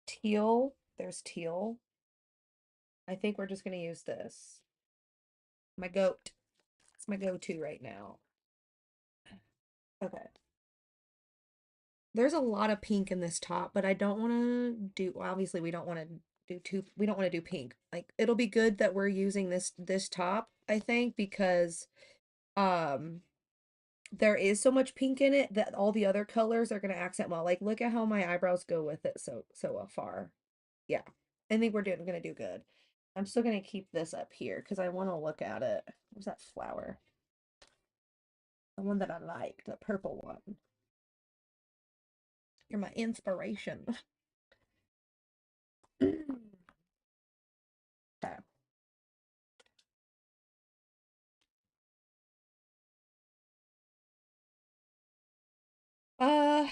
Teal. There's teal. I think we're just gonna use this. My goat. It's my go-to right now. Okay. There's a lot of pink in this top, but I don't want to do, well, obviously we don't want to do pink. Like it'll be good that we're using this top, I think, because um there is so much pink in it that all the other colors are going to accent well. Like look at how my eyebrows go with it so far. Yeah. I think we're gonna do good. I'm still gonna keep this up here because I want to look at it. Where's that flower? The one that I like, the purple one. You're my inspiration. Okay. Uh,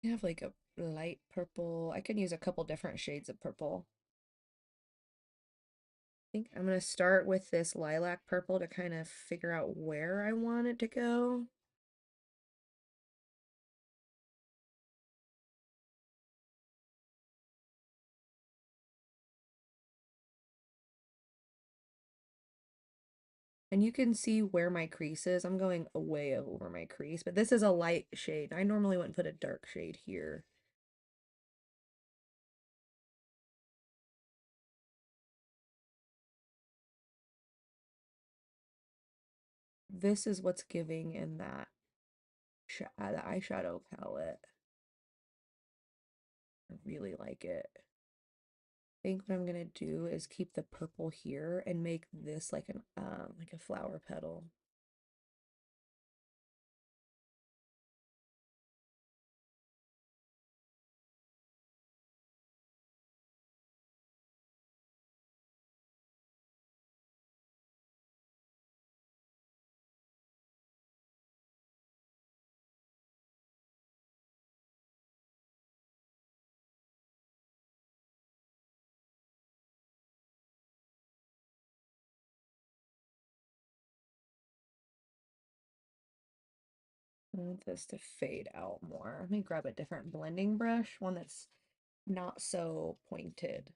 I have like a light purple. I can use a couple different shades of purple. I think I'm gonna start with this lilac purple to kind of figure out where I want it to go. And you can see where my crease is. I'm going way over my crease, but this is a light shade. I normally wouldn't put a dark shade here. This is what's giving in that the eyeshadow palette. I really like it. I think what I'm gonna do is keep the purple here and make this like a flower petal. I want this to fade out more. Let me grab a different blending brush, one that's not so pointed.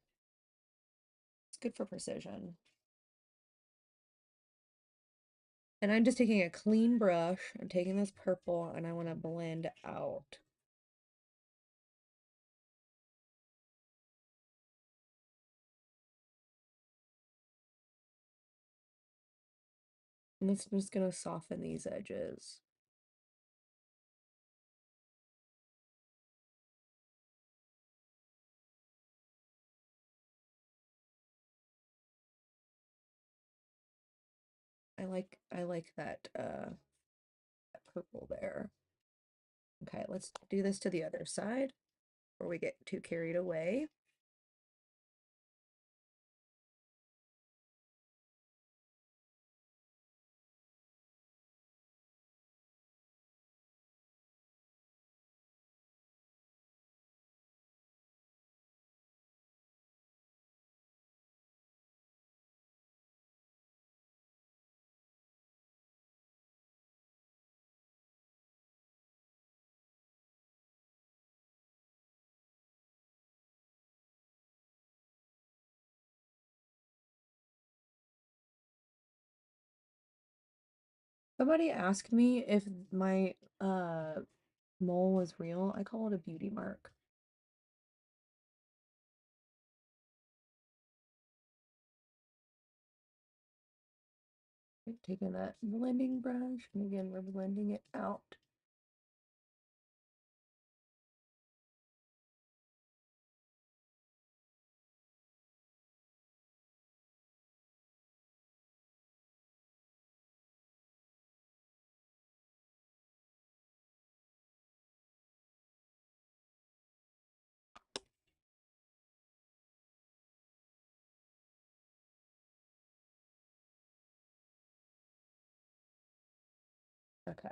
It's good for precision. And I'm just taking a clean brush, I'm taking this purple, and I want to blend out. And it's just going to soften these edges. I like that purple there. Okay, let's do this to the other side before we get too carried away. Somebody asked me if my mole was real. I call it a beauty mark. Taking that blending brush, and again, we're blending it out. Okay.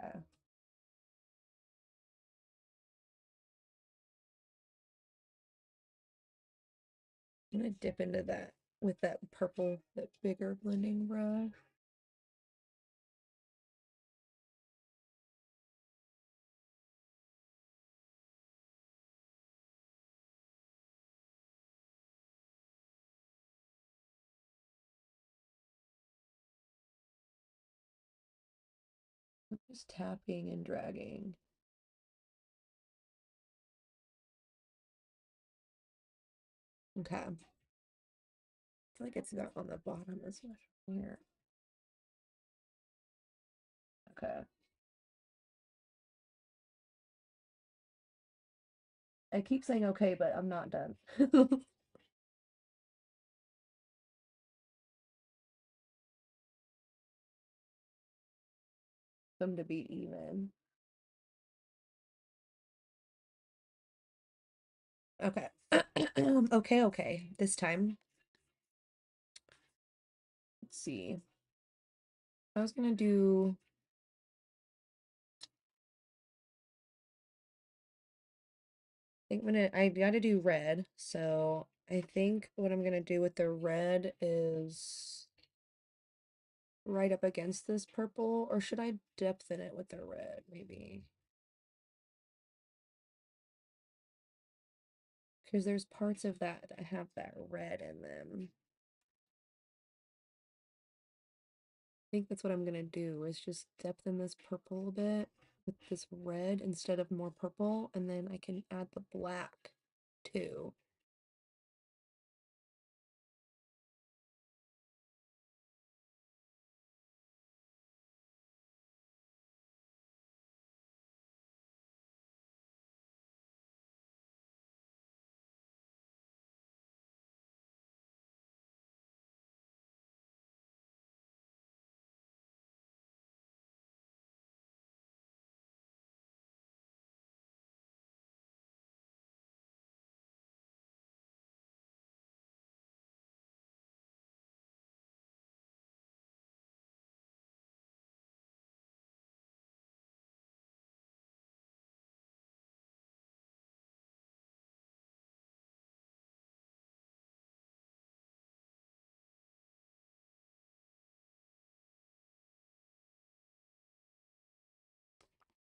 I'm gonna dip into that with that purple, that bigger blending brush. I'm just tapping and dragging. Okay. I feel like it's not on the bottom as much here. Okay. I keep saying okay, but I'm not done. Them to be even. Okay. Okay. This time, let's see. I was gonna do. I think I gotta do red. So I think what I'm gonna do with the red is right up against this purple, or should I depth in it with the red, maybe? Because there's parts of that that have that red in them. I think that's what I'm gonna do, is just depth in this purple a bit with this red instead of more purple, and then I can add the black too.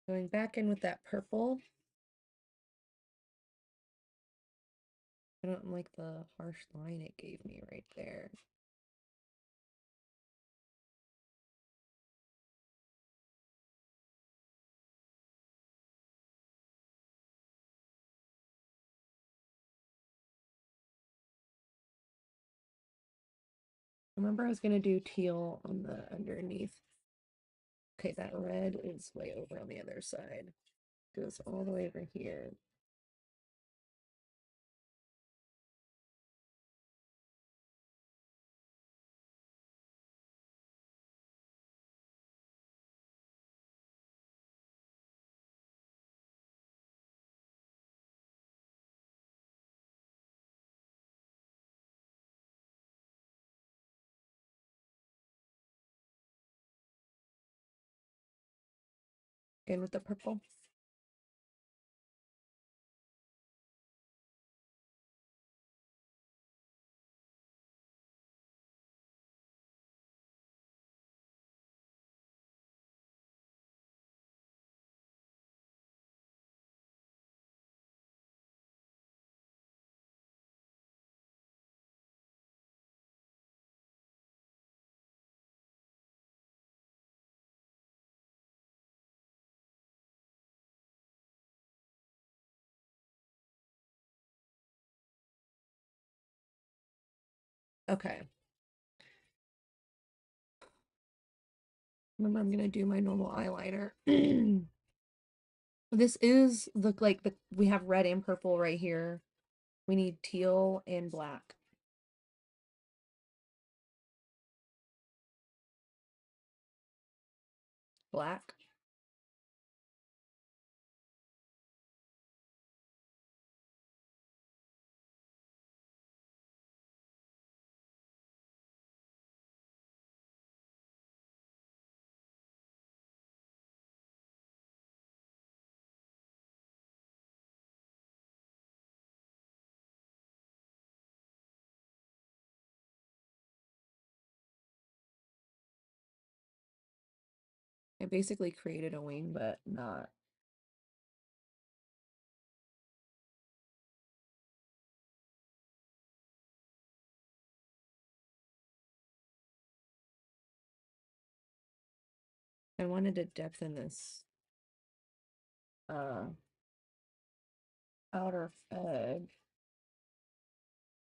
Going back in with that purple. I don't like the harsh line it gave me right there. Remember I was gonna do teal on the underneath. Okay, that red is way over on the other side. Goes all the way over here. Again with the purple. Okay. Remember, I'm gonna do my normal eyeliner. This is the like the we have red and purple right here. We need teal and black. Black. I basically created a wing, but not. I wanted to depthen this uh outer edge.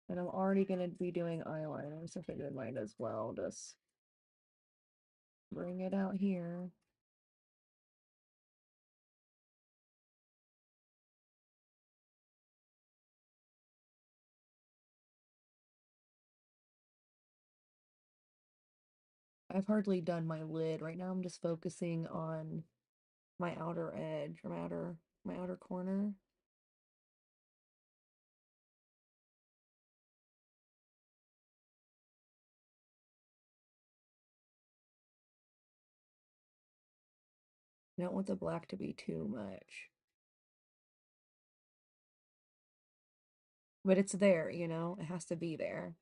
And I'm already gonna be doing eyeliner, so I figured might as well just bring it out here. I've hardly done my lid. Right now I'm just focusing on my outer edge, or my outer corner. I don't want the black to be too much. But it's there, you know? It has to be there.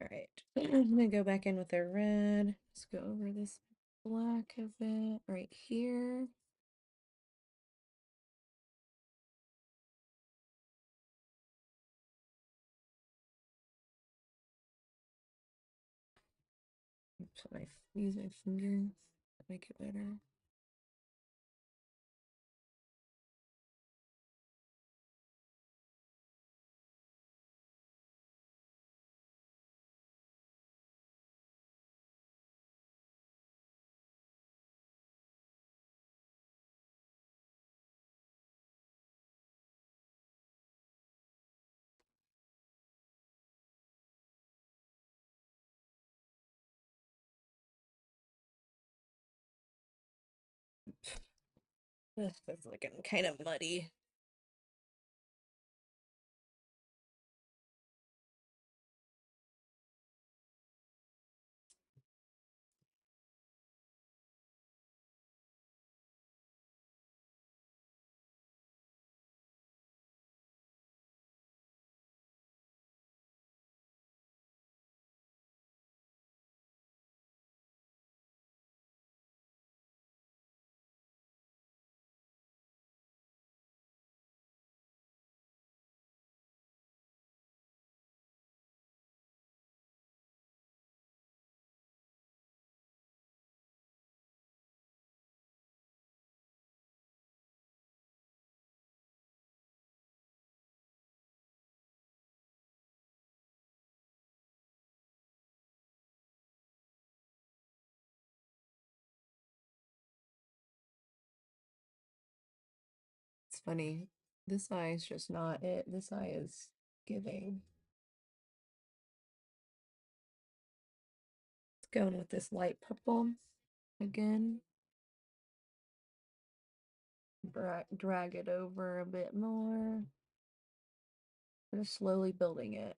All right. I'm gonna go back in with the red. Let's go over this black a bit right here. Oops, I use my finger to make it better. This is looking kind of muddy. funny. This eye is just not it. This eye is giving. It's going with this light purple again. Drag it over a bit more. Just slowly building it.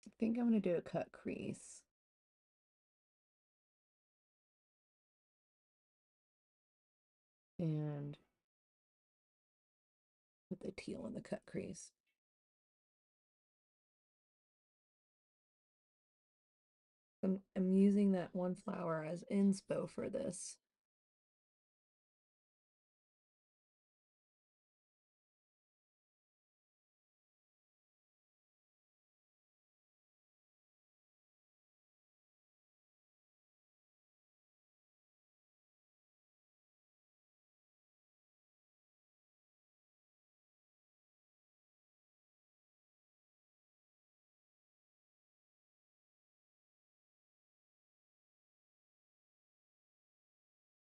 I think I'm gonna do a cut crease. And put the teal in the cut crease. I'm using that one flower as inspo for this.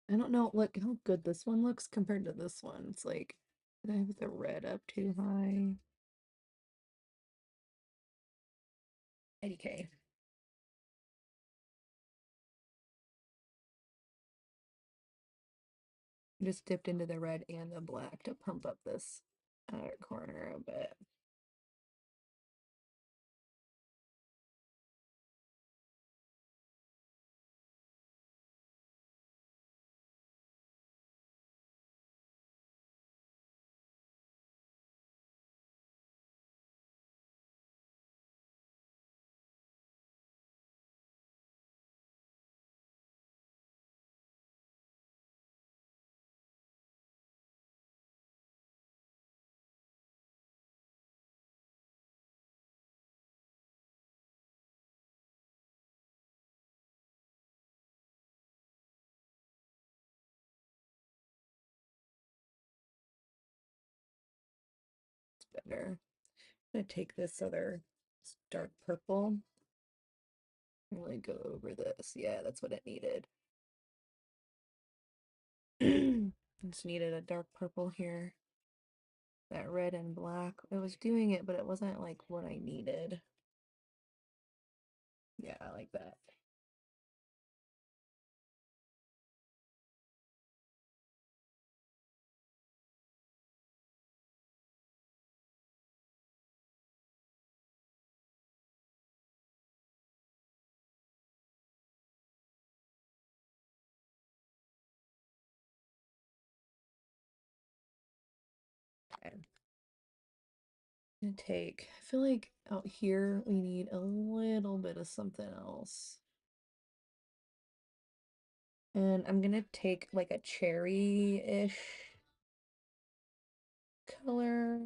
I don't know, look how good this one looks compared to this one. It's like, did I have the red up too high? IDK. Just dipped into the red and the black to pump up this outer corner a bit. It's better. I'm gonna take this other dark purple, really go over this. Yeah, that's what it needed. Just needed a dark purple here. That red and black. It was doing it, but it wasn't like what I needed. Yeah, I like that. Okay. I'm gonna take, I feel like out here we need a little bit of something else. And I'm gonna take like a cherry-ish color.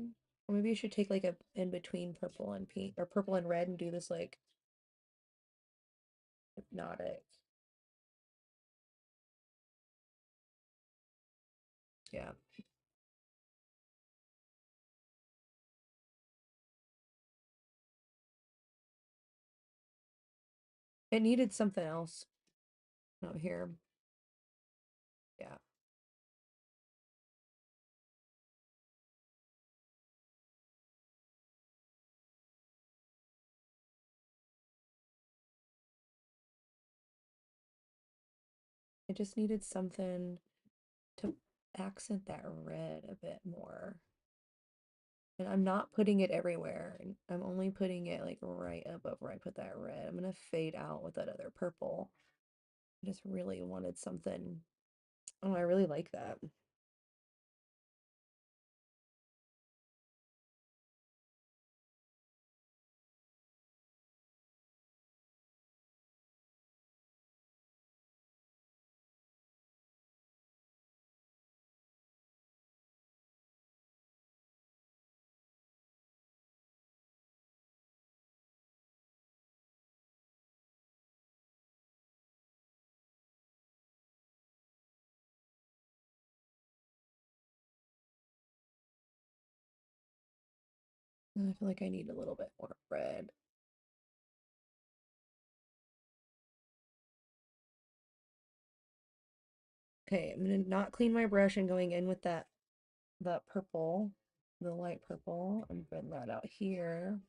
Or maybe I should take like a in between purple and pink or purple and red and do this like hypnotic. Yeah. It needed something else out here. Yeah. It just needed something to accent that red a bit more. And I'm not putting it everywhere. I'm only putting it like right above where I put that red. I'm gonna fade out with that other purple. I just really wanted something. Oh, I really like that. I feel like I need a little bit more red. Okay, I'm gonna not clean my brush and going in with that purple, the light purple, and blend that out here.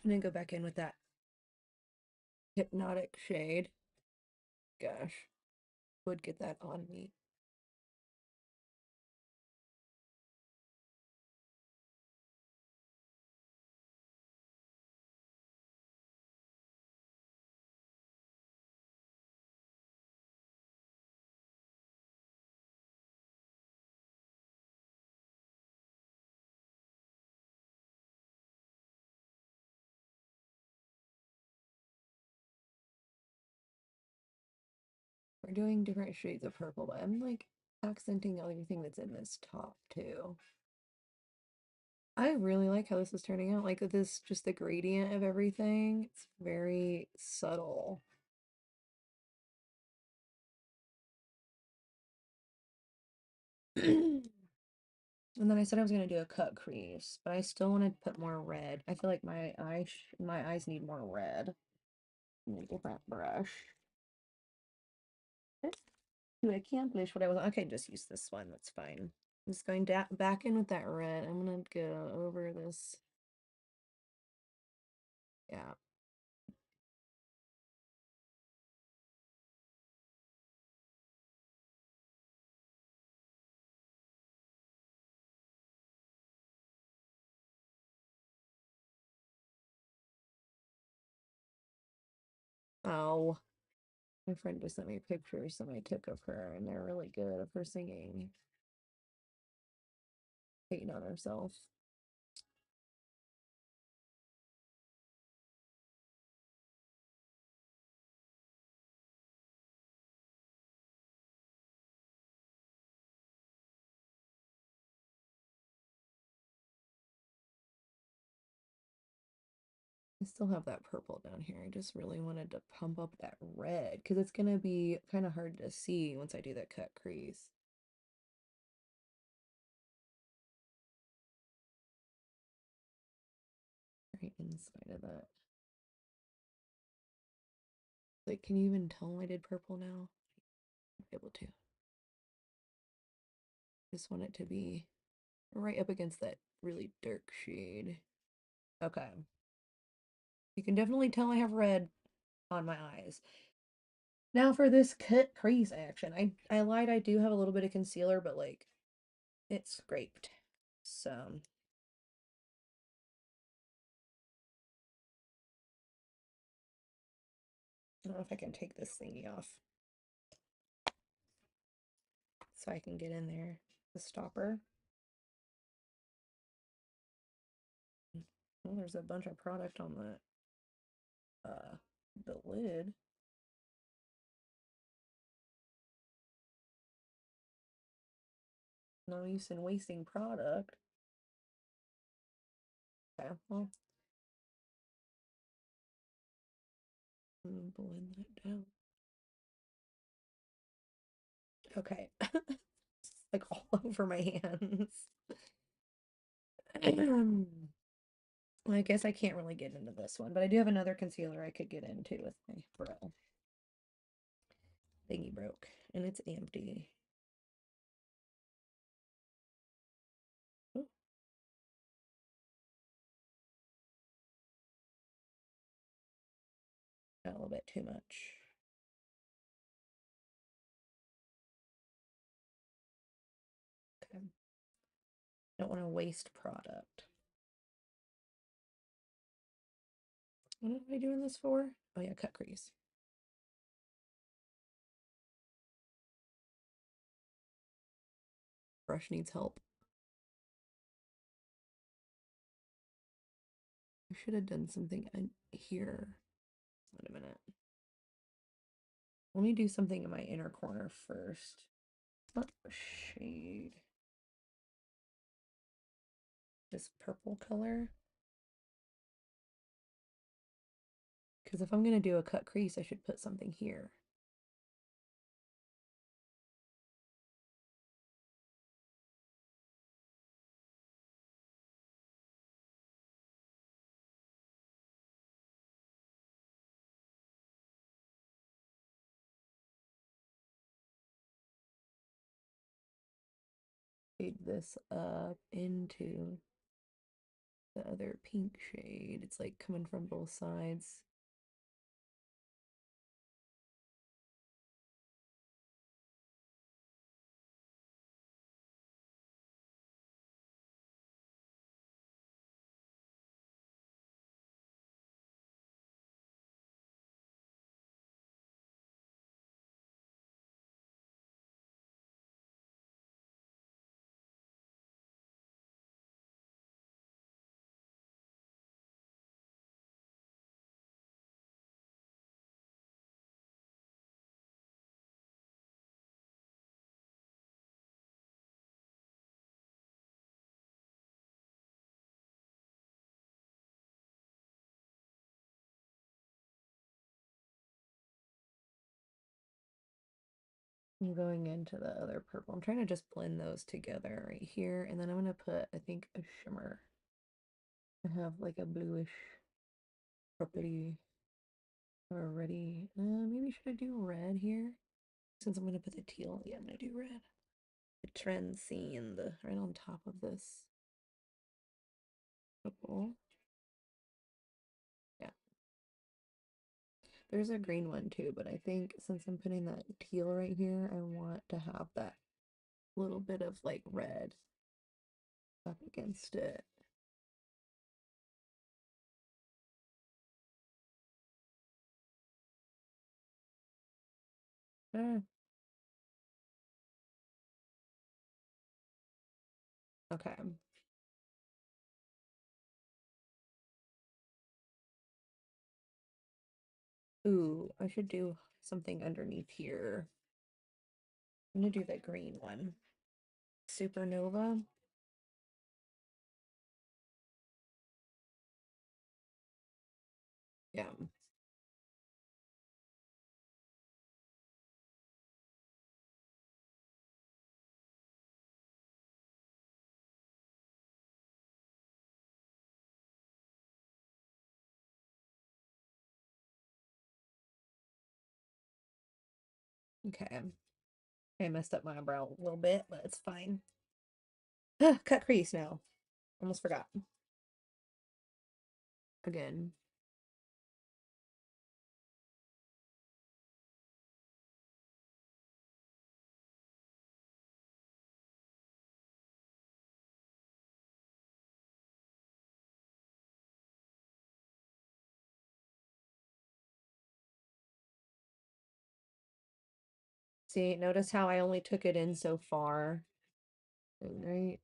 And then go back in with that hypnotic shade. Gosh, would get that on me. We're doing different shades of purple, but I'm like accenting everything that's in this top too. I really like how this is turning out. Like this, just the gradient of everything. It's very subtle. And then I said I was gonna do a cut crease, but I still want to put more red. I feel like my eyes need more red. Need a different brush to accomplish what I was. Okay, just use this one. That's fine. I'm just going back in with that red. I'm gonna go over this. Yeah. Oh, my friend just sent me pictures that I took of her, and they're really good of her singing, hating on herself. I still have that purple down here. I just really wanted to pump up that red because it's gonna be kind of hard to see once I do that cut crease. Right inside of that. Like, can you even tell I did purple now? I'll be able to. Just want it to be right up against that really dark shade. Okay. You can definitely tell I have red on my eyes. Now for this cut crease action, I lied, I do have a little bit of concealer, but like it's scraped. So I don't know if I can take this thingy off so I can get in there. The stopper. Well, there's a bunch of product on the lid. No use in wasting product. Okay, well, blend that down. Okay. Like all over my hands. Well, I guess I can't really get into this one, but I do have another concealer I could get into with my brow. Thingy broke, and it's empty. Ooh, got a little bit too much. Okay. Don't want to waste product. What am I doing this for? Oh yeah, cut crease. Brush needs help. I should have done something in here. Wait a minute. Let me do something in my inner corner first. What shade? This purple color? Because if I'm going to do a cut crease, I should put something here. Fade this up into the other pink shade. It's like coming from both sides. I'm going into the other purple. I'm trying to just blend those together right here. And then I'm going to put, I think, a shimmer. I have like a bluish, purpley already. Maybe should I do red here? Since I'm going to put the teal. Yeah, I'm going to do red. The trend scene, the right on top of this purple. Yeah. There's a green one too, but I think since I'm putting that teal right here, I want to have that little bit of like red up against it. Eh, okay. Ooh, I should do something underneath here. I'm gonna do the green one. Supernova. Yeah. Okay. I messed up my eyebrow a little bit, but it's fine. Cut crease now. Almost forgot. Again. See, notice how I only took it in so far. Right?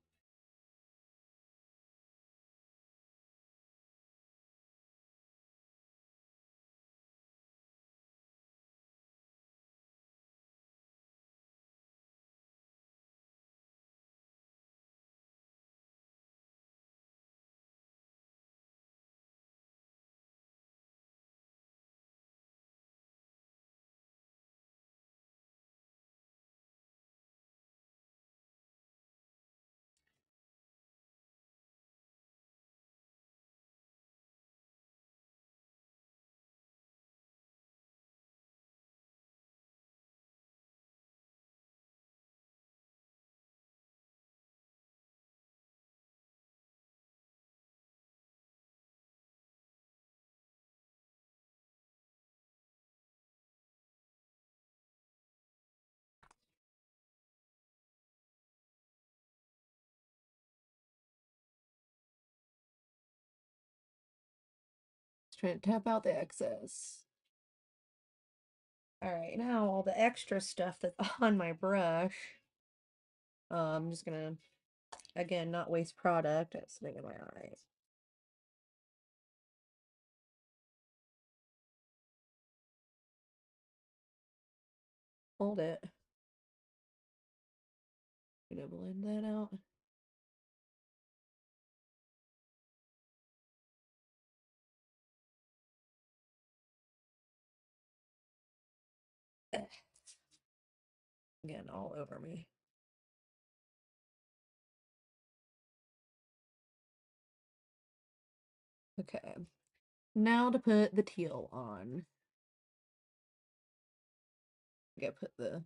Just trying to tap out the excess. All right, now all the extra stuff that's on my brush. I'm just gonna, again, not waste product. It's sitting in my eyes. Hold it. Gonna blend that out. Again, all over me. Okay. Now to put the teal on. I gotta put the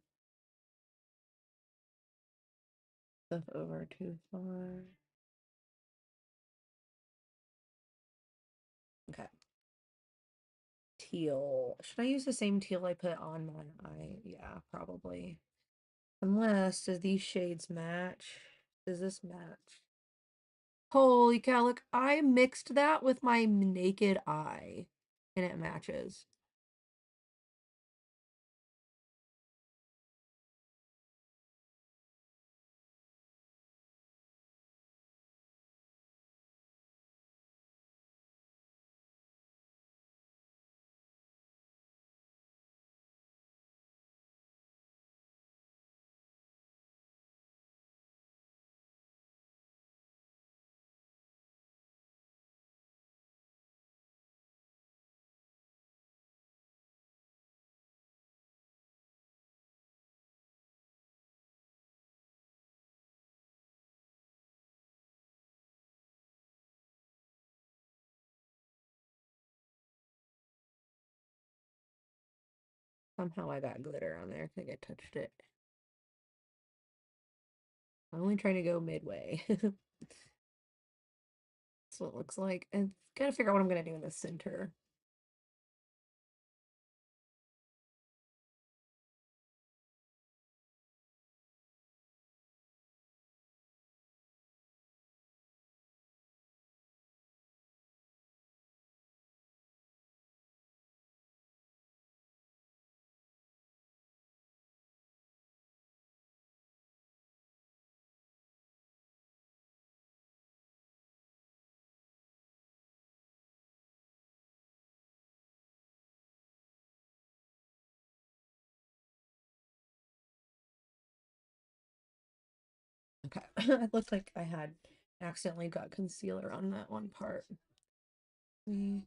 stuff over too far. Okay. Teal. Should I use the same teal I put on my eye? Yeah, probably. Unless, does these shades match? Does this match? Holy cow, look, I mixed that with my naked eye. And it matches. Somehow I got glitter on there. I think I touched it. I'm only trying to go midway. That's what it looks like. And gotta figure out what I'm gonna do in the center. Okay. It looked like I had accidentally got concealer on that one part. Mm.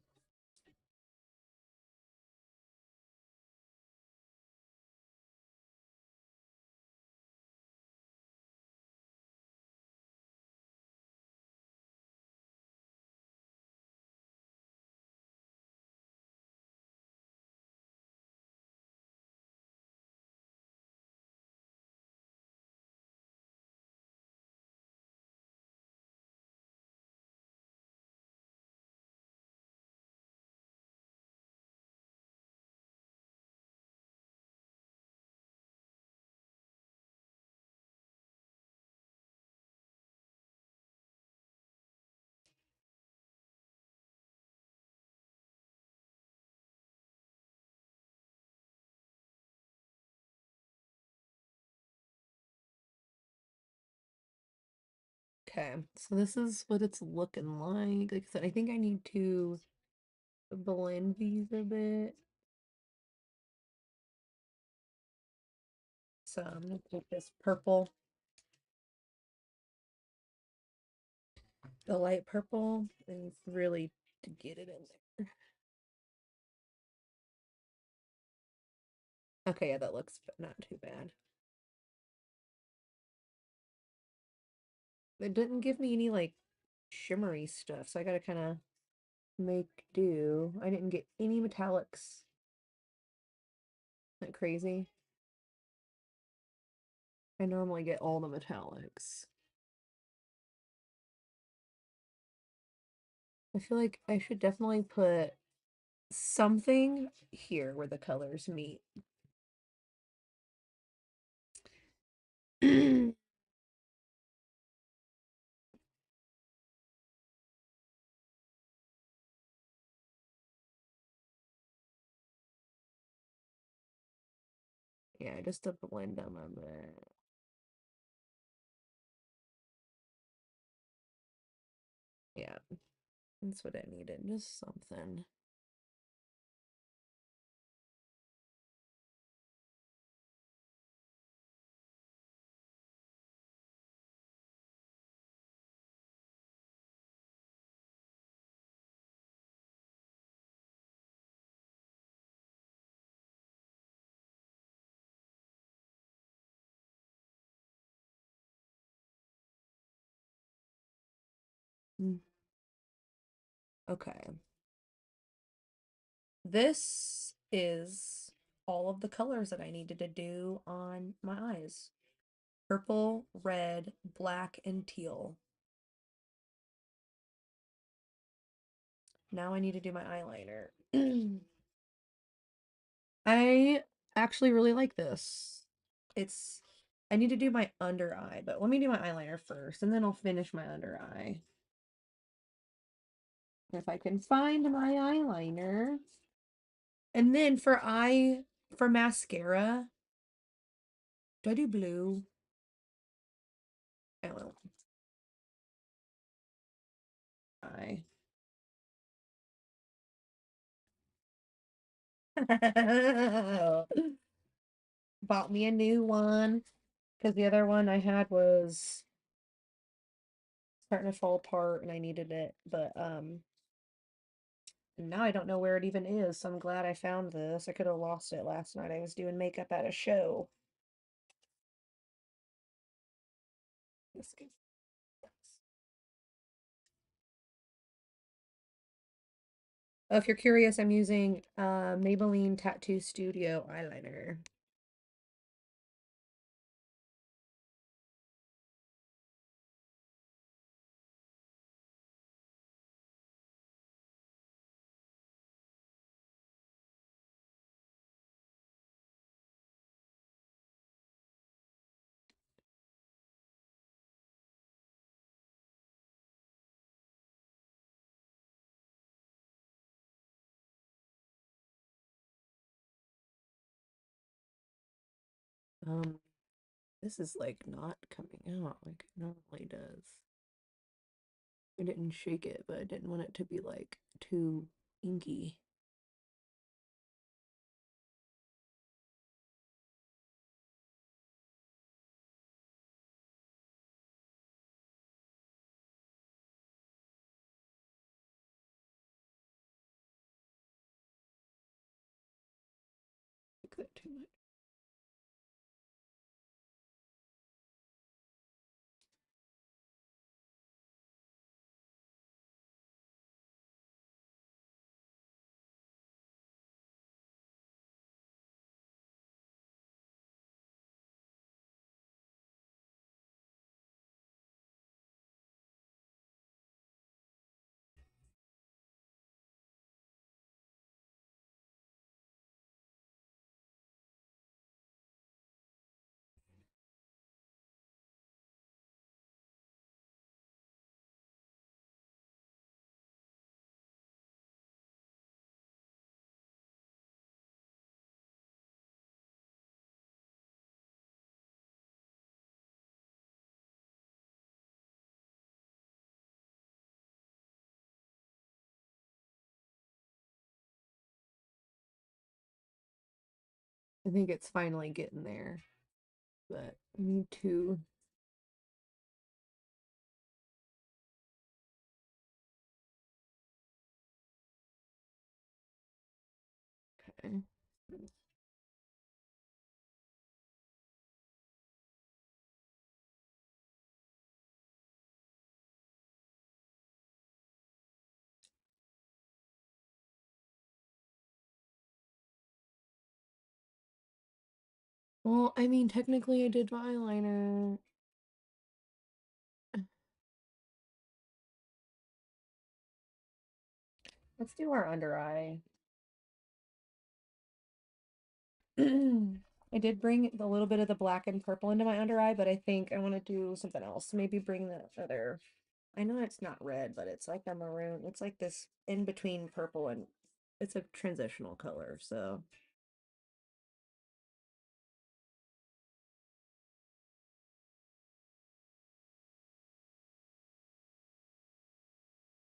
Okay, so this is what it's looking like. Like I said, I think I need to blend these a bit. So I'm gonna take this purple, the light purple, and really to get it in there. Okay, yeah, that looks not too bad. It didn't give me any like shimmery stuff, so I gotta kind of make do. I didn't get any metallics. Isn't that crazy? I normally get all the metallics. I feel like I should definitely put something here where the colors meet. Yeah, just to blend them a bit. Yeah, that's what I needed. Just something. Mm. Okay. This is all of the colors that I needed to do on my eyes. Purple, red, black, and teal. Now I need to do my eyeliner. I actually really like this. It's, I need to do my under eye, but let me do my eyeliner first, and then I'll finish my under eye. If I can find my eyeliner. And then for mascara, do I do blue? I don't know. Eye. Bought me a new one because the other one I had was starting to fall apart and I needed it. But now I don't know where it even is, so I'm glad I found this. I could have lost it last night. I was doing makeup at a show. This goes- Oh, if you're curious, I'm using Maybelline Tattoo Studio eyeliner. Um, this is like not coming out like it normally does. I didn't shake it, but I didn't want it to be like too inky. Like that too much. I think it's finally getting there, but I need to. Okay. Well, I mean, technically I did eyeliner. Let's do our under eye. I did bring a little bit of the black and purple into my under eye, but I think I want to do something else. Maybe bring the other. I know it's not red, but it's like a maroon. It's like this in between purple and it's a transitional color. So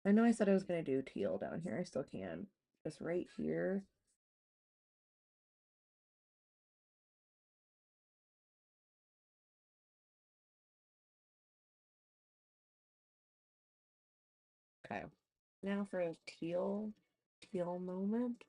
I know I said I was going to do teal down here. I still can. Just right here. Okay. Now for a teal moment.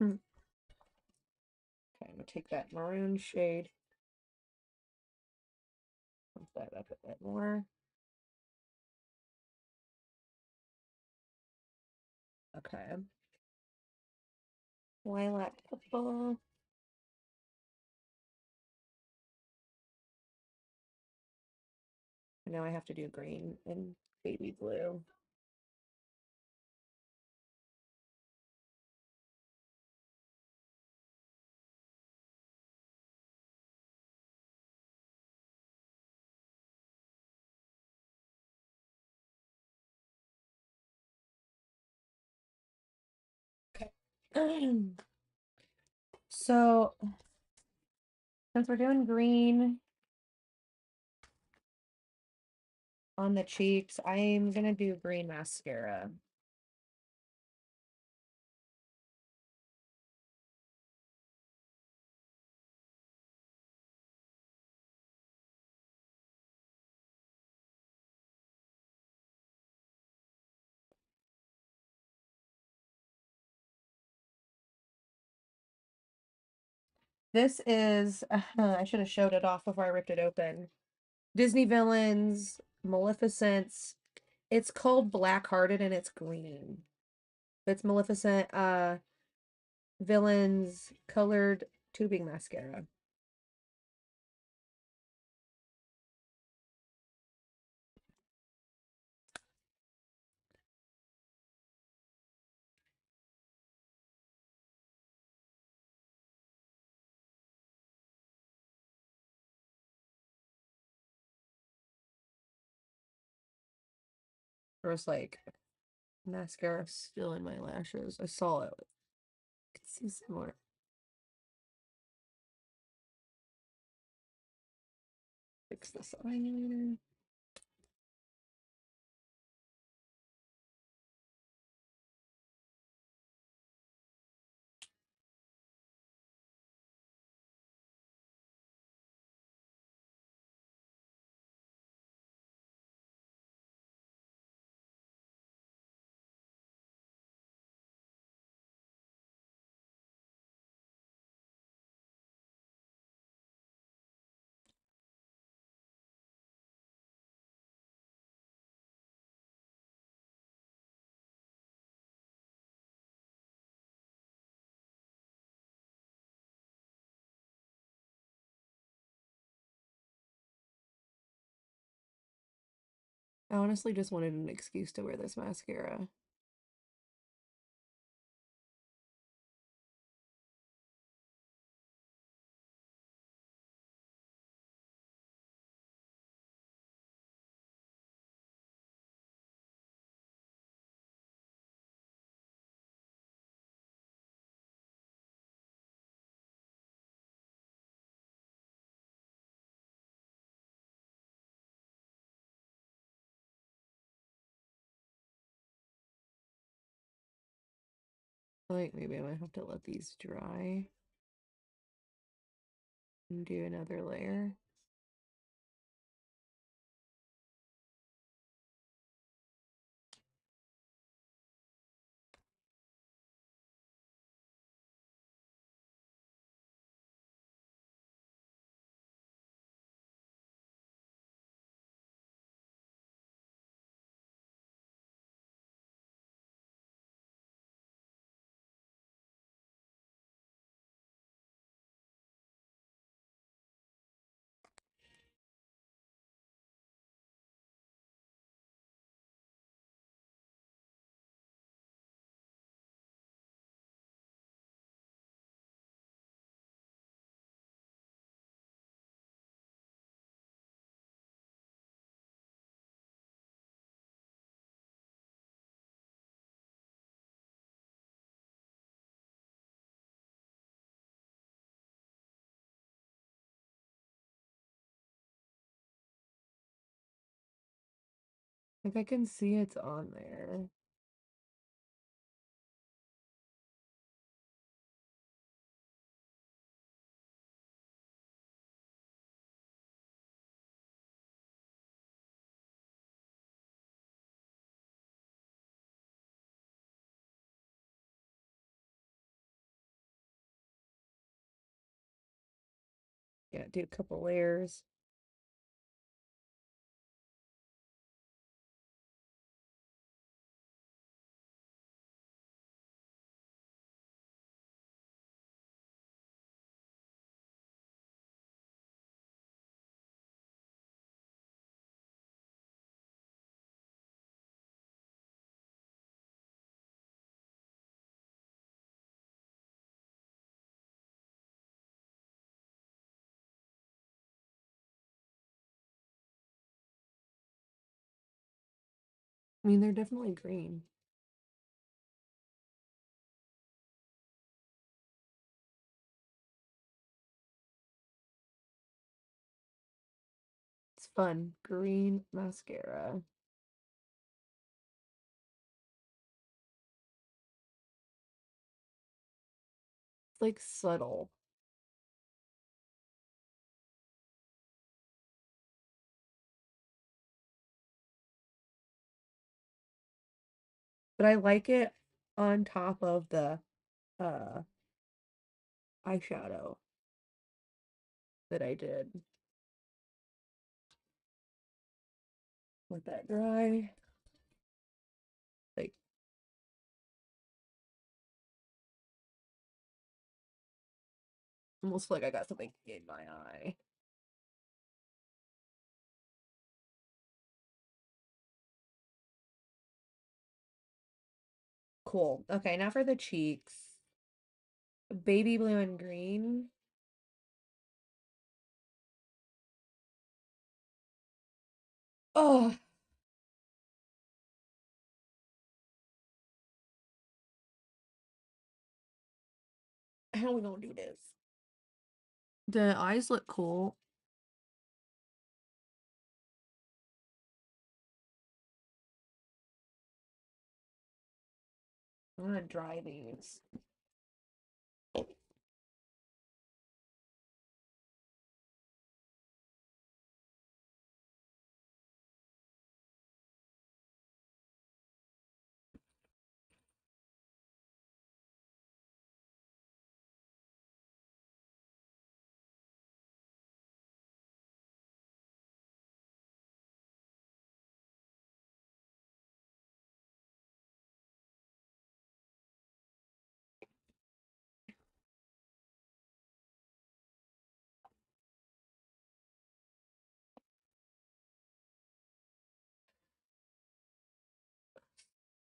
Hmm. Okay, I'm gonna take that maroon shade, pump that up a bit more. Okay. Lilac purple. And now I have to do green and baby blue. Okay. So since we're doing green on the cheeks, I'm gonna do green mascara. This is, I should have showed it off before I ripped it open. Disney Villains, Maleficent's. It's called Black Hearted and it's green. It's Maleficent, Villains colored tubing mascara. There's like mascara still in my lashes. I saw it. I could see some more. Fix this eyeliner. I honestly just wanted an excuse to wear this mascara. Like maybe I might have to let these dry and do another layer. Like I can see it's on there. Yeah, do a couple layers. I mean, they're definitely green. It's fun. Green mascara. It's like subtle. But I like it on top of the uh eyeshadow that I did. Let that dry. Like almost like I got something in my eye. Cool. Okay, now for the cheeks. Baby blue and green. Oh, how we gonna do this? The eyes look cool. I'm gonna dry these.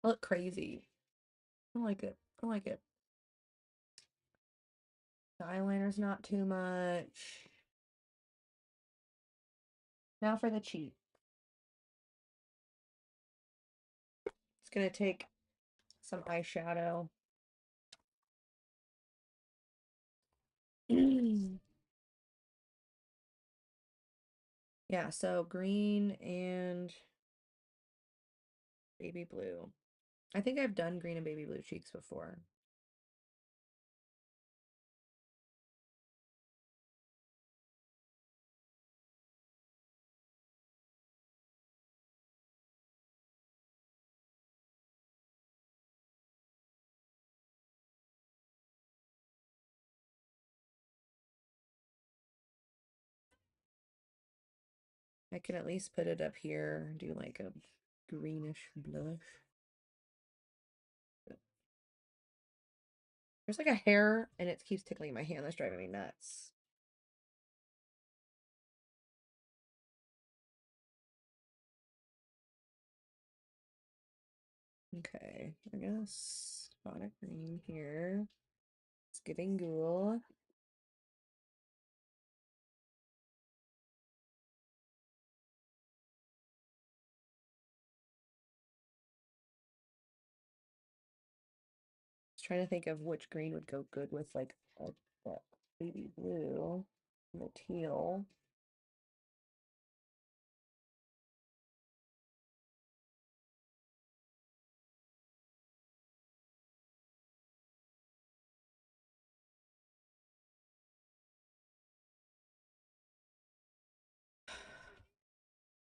I look crazy. I like it. I like it. The eyeliner's not too much. Now for the cheek. It's gonna take some eyeshadow. Yeah, so green and baby blue. I think I've done green and baby blue cheeks before. I can at least put it up here, do like a greenish blush. There's like a hair and it keeps tickling my hand. That's driving me nuts. Okay, I guess spot of green here. It's getting cool. Just trying to think of which green would go good with like that baby blue and the teal.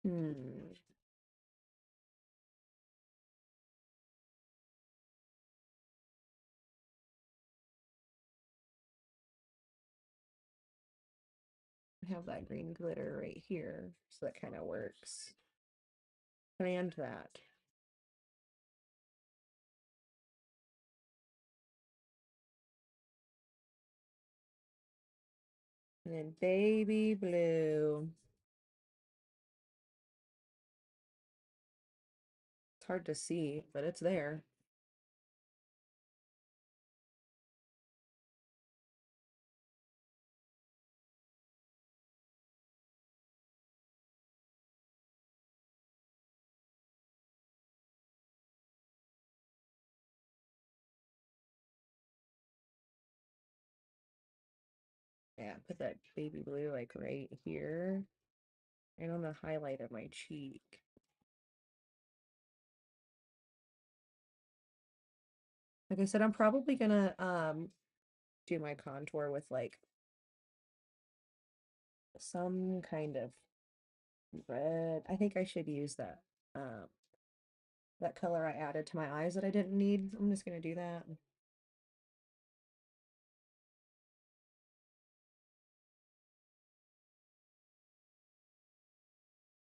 Hmm. I have that green glitter right here, so that kind of works. Planned that. And then baby blue. It's hard to see, but it's there. Yeah, put that baby blue like right here and on the highlight of my cheek. Like I said, I'm probably gonna do my contour with like some kind of red. I think I should use that color I added to my eyes that I didn't need. I'm just gonna do that.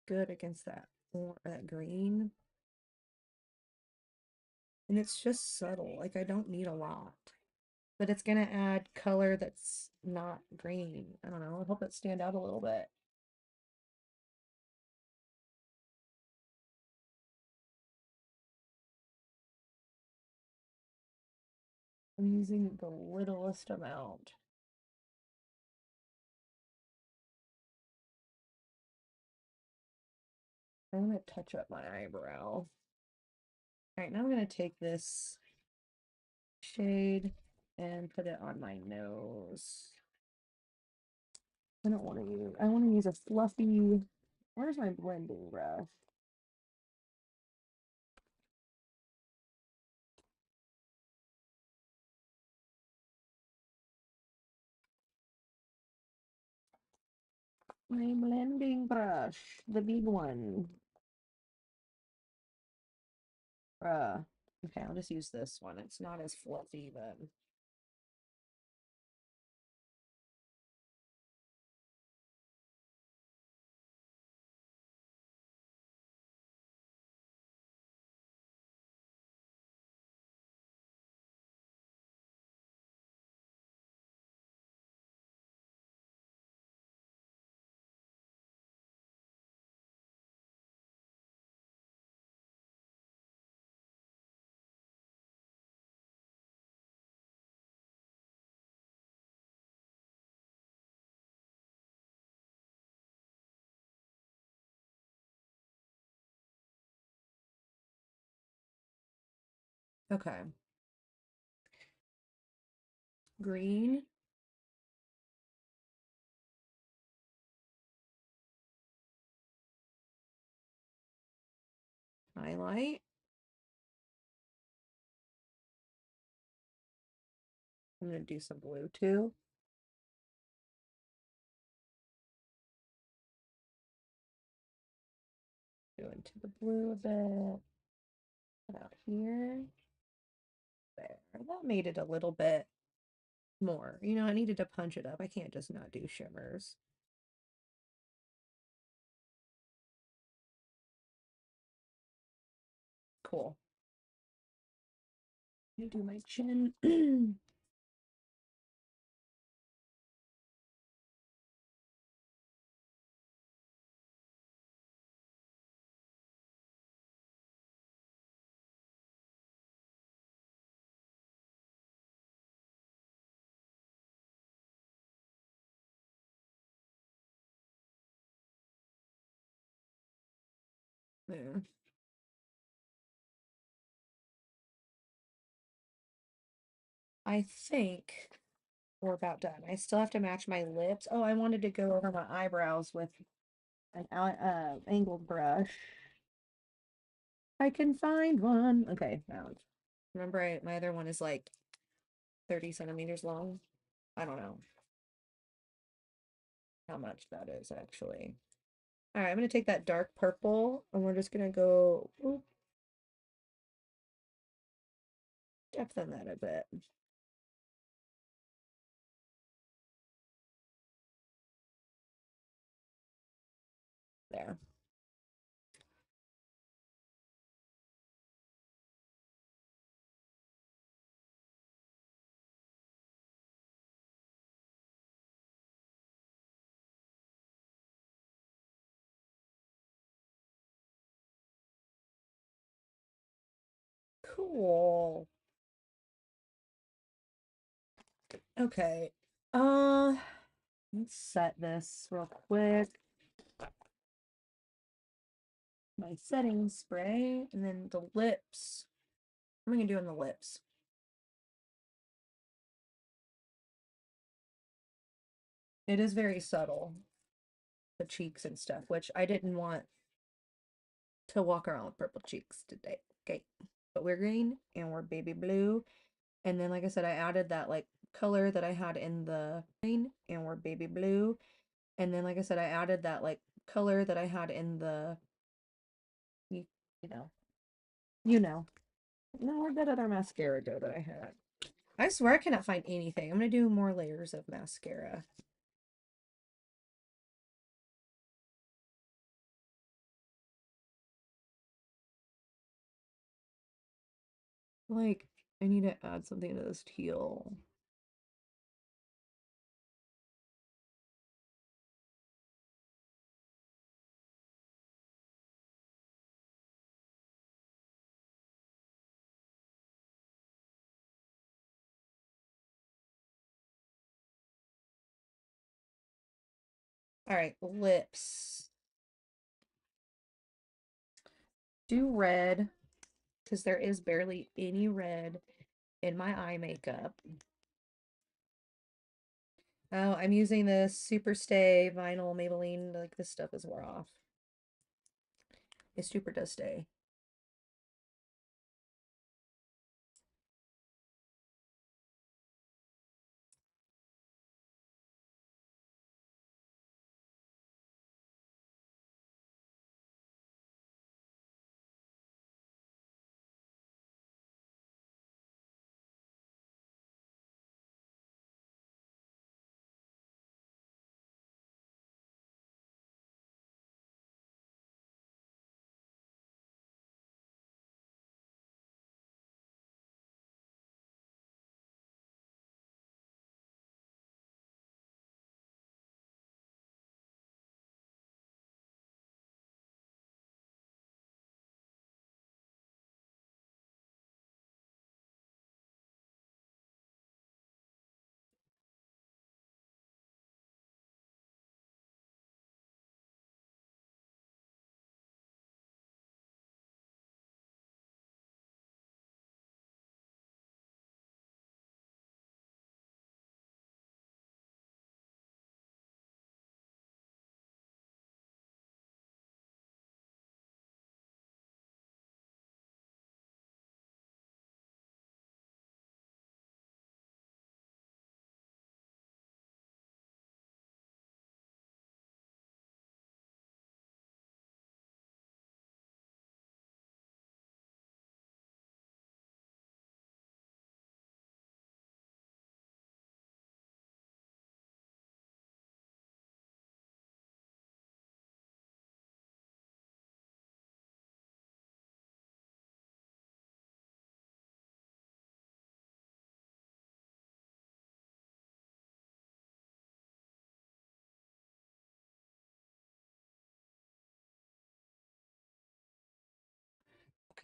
Good against that green. And it's just subtle. Like I don't need a lot. But it's gonna add color that's not green. I don't know. I hope it stand out a little bit. I'm using the littlest amount. I'm gonna touch up my eyebrow. All right, now I'm gonna take this shade and put it on my nose. I don't want to use, I want to use a fluffy, where's my blending brush? My blending brush, the big one. Okay, I'll just use this one. It's not as fluffy, but Okay. Green. Highlight. I'm gonna do some blue too. Go into the blue a bit. Out here. There. That made it a little bit more. You know, I needed to punch it up. I can't just not do shimmers. Cool. Let me do my chin. There. I think we're about done. I still have to match my lips. Oh, I wanted to go over my eyebrows with an angled brush. I can find one. Okay, found. Remember, my other one is like 30 centimeters long. I don't know how much that is actually. All right, I'm gonna take that dark purple and we're just gonna go depthen that a bit. There. Cool. Okay. Let's set this real quick. My setting spray and then the lips. What am I gonna do on the lips? It is very subtle, the cheeks and stuff, which I didn't want to walk around with purple cheeks today. Okay. But we're green and we're baby blue. And then, like I said, I added that like color that I had in the green and we're baby blue. And then, like I said, I added that like color that I had in the, you, you know, you know. No, where'd that other mascara go that I had? I swear I cannot find anything. I'm gonna do more layers of mascara. Like, I need to add something to this teal. All right, lips. Do red, because there is barely any red in my eye makeup. Oh, I'm using this Super Stay Vinyl Maybelline. Like, this stuff is wore off. It super does stay.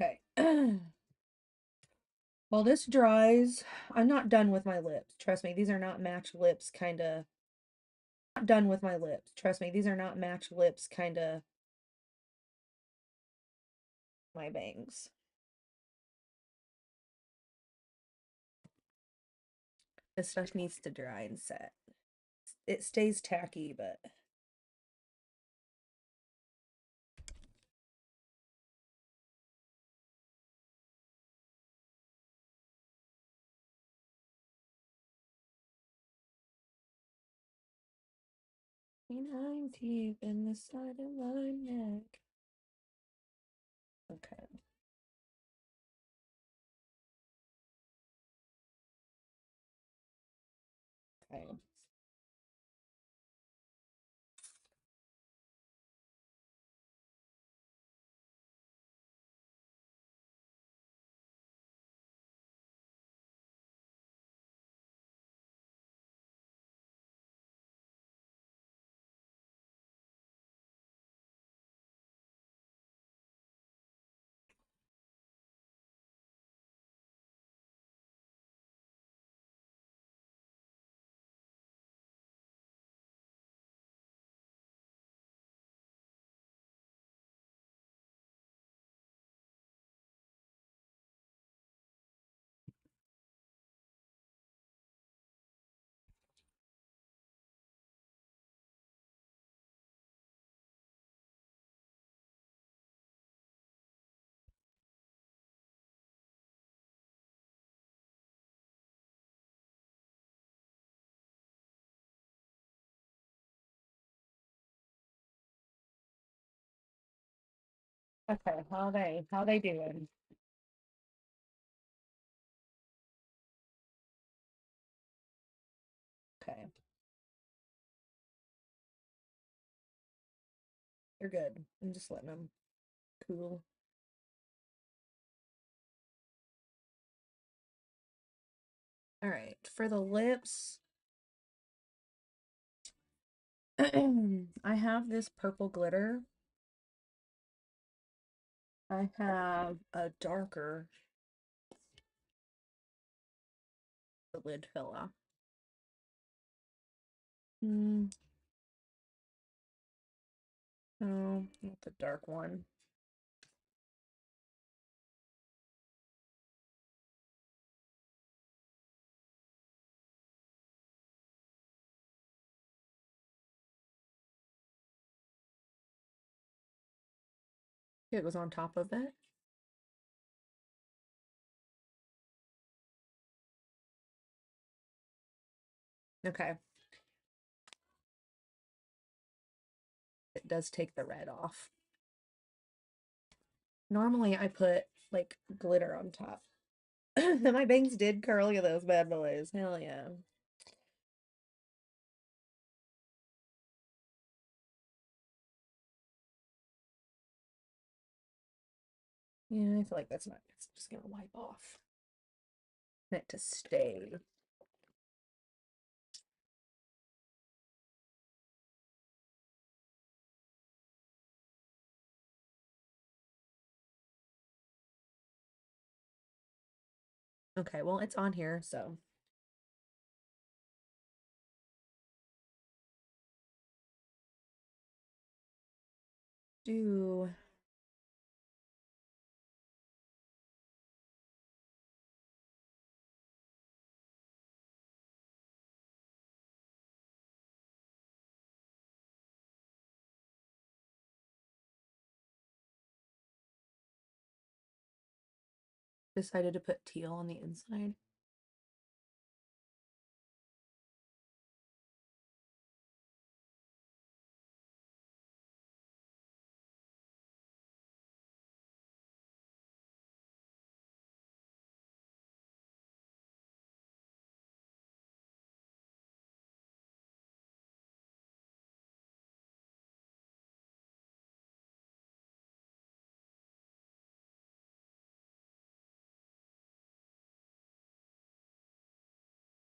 Okay. While this dries, I'm not done with my lips. Trust me, these are not match lips kind of. Not done with my lips. Trust me, these are not match lips kind of my bangs. This stuff needs to dry and set. It stays tacky, but 9 teeth in the side of my neck. Okay. Okay. Okay, how they doing? Okay, they're good. I'm just letting them cool. All right, for the lips, I have this purple glitter. I have a darker the lid fell off. Mm, no, not the dark one. It was on top of it. Okay, it does take the red off. Normally I put like glitter on top. My bangs did curl. Look at those bad boys. Hell yeah. Yeah, I feel like that's not, it's just gonna wipe off. Meant to stay. Okay, well, it's on here, so do decided to put teal on the inside.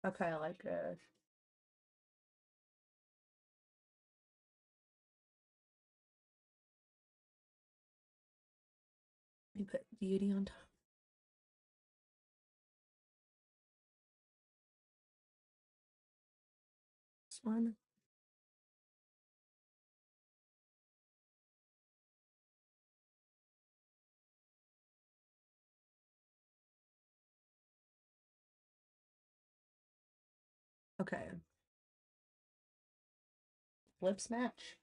Okay, I like this. You put deity on top. This one. Okay. Lips match.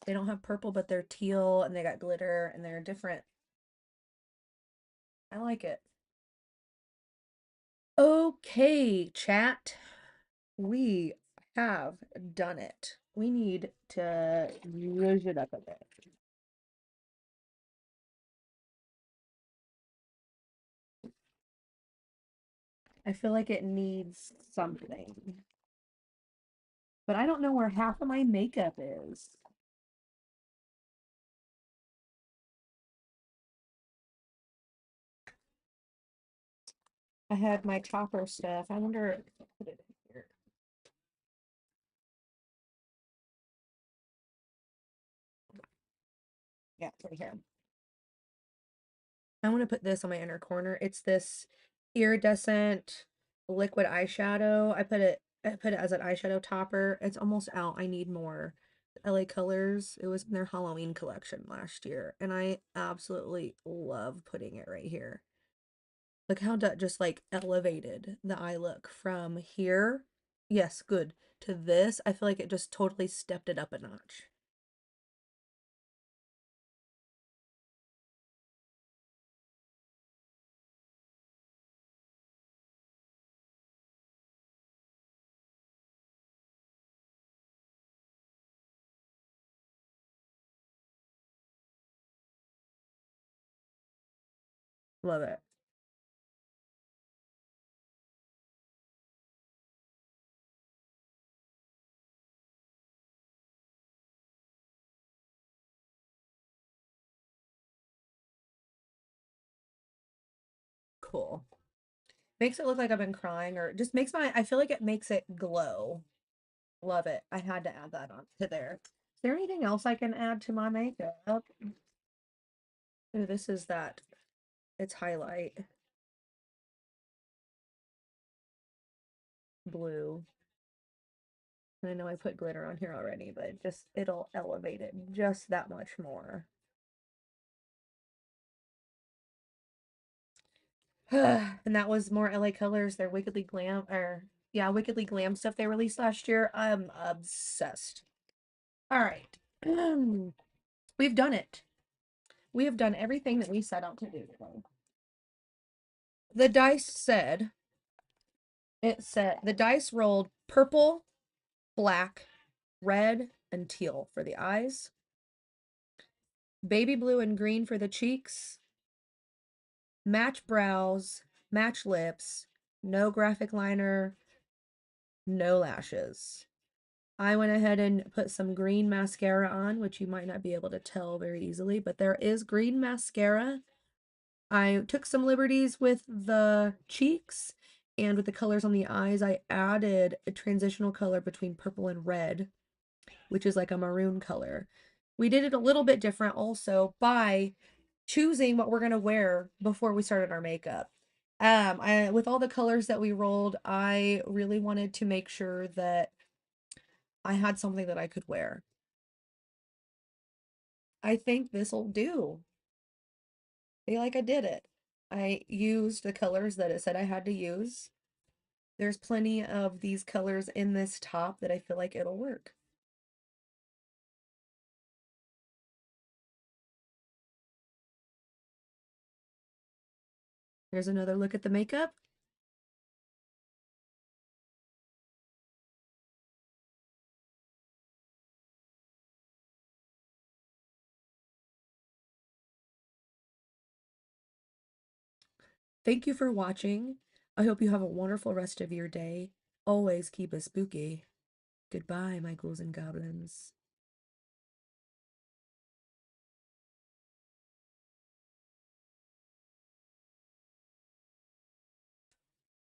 They don't have purple, but they're teal and they got glitter and they're different. I like it. Okay, chat. We have done it. We need to use it up a bit. I feel like it needs something. But I don't know where half of my makeup is. I had my chopper stuff. I wonder if I put it in here. Yeah, it's right here. I want to put this on my inner corner. It's this iridescent liquid eyeshadow. I put it as an eyeshadow topper. It's almost out. I need more. LA Colors. It was in their Halloween collection last year, and I absolutely love putting it right here. Look how that just like elevated the eye look from here. Yes, good. To this, I feel like it just totally stepped it up a notch. Love it. Cool. Makes it look like I've been crying or just makes I feel like it makes it glow. Love it. I had to add that on to there. Is there anything else I can add to my makeup? Oh, this is that. It's highlight blue. And I know I put glitter on here already, but it'll elevate it just that much more. And that was more LA Colors, their Wickedly Glam, or yeah, Wickedly Glam stuff they released last year. I'm obsessed. All right. We've done it. We have done everything that we set out to do today. The dice said, it said, the dice rolled purple, black, red, and teal for the eyes, baby blue and green for the cheeks, match brows, match lips, no graphic liner, no lashes. I went ahead and put some green mascara on, which you might not be able to tell very easily, but there is green mascara. I took some liberties with the cheeks and with the colors on the eyes. I added a transitional color between purple and red, which is like a maroon color. We did it a little bit different also by choosing what we're going to wear before we started our makeup. With all the colors that we rolled, I really wanted to make sure that I had something that I could wear. I think this'll do. I feel like I did it. I used the colors that it said I had to use. There's plenty of these colors in this top that I feel like it'll work. Here's another look at the makeup. Thank you for watching. I hope you have a wonderful rest of your day. Always keep it spooky. Goodbye, my ghouls and goblins.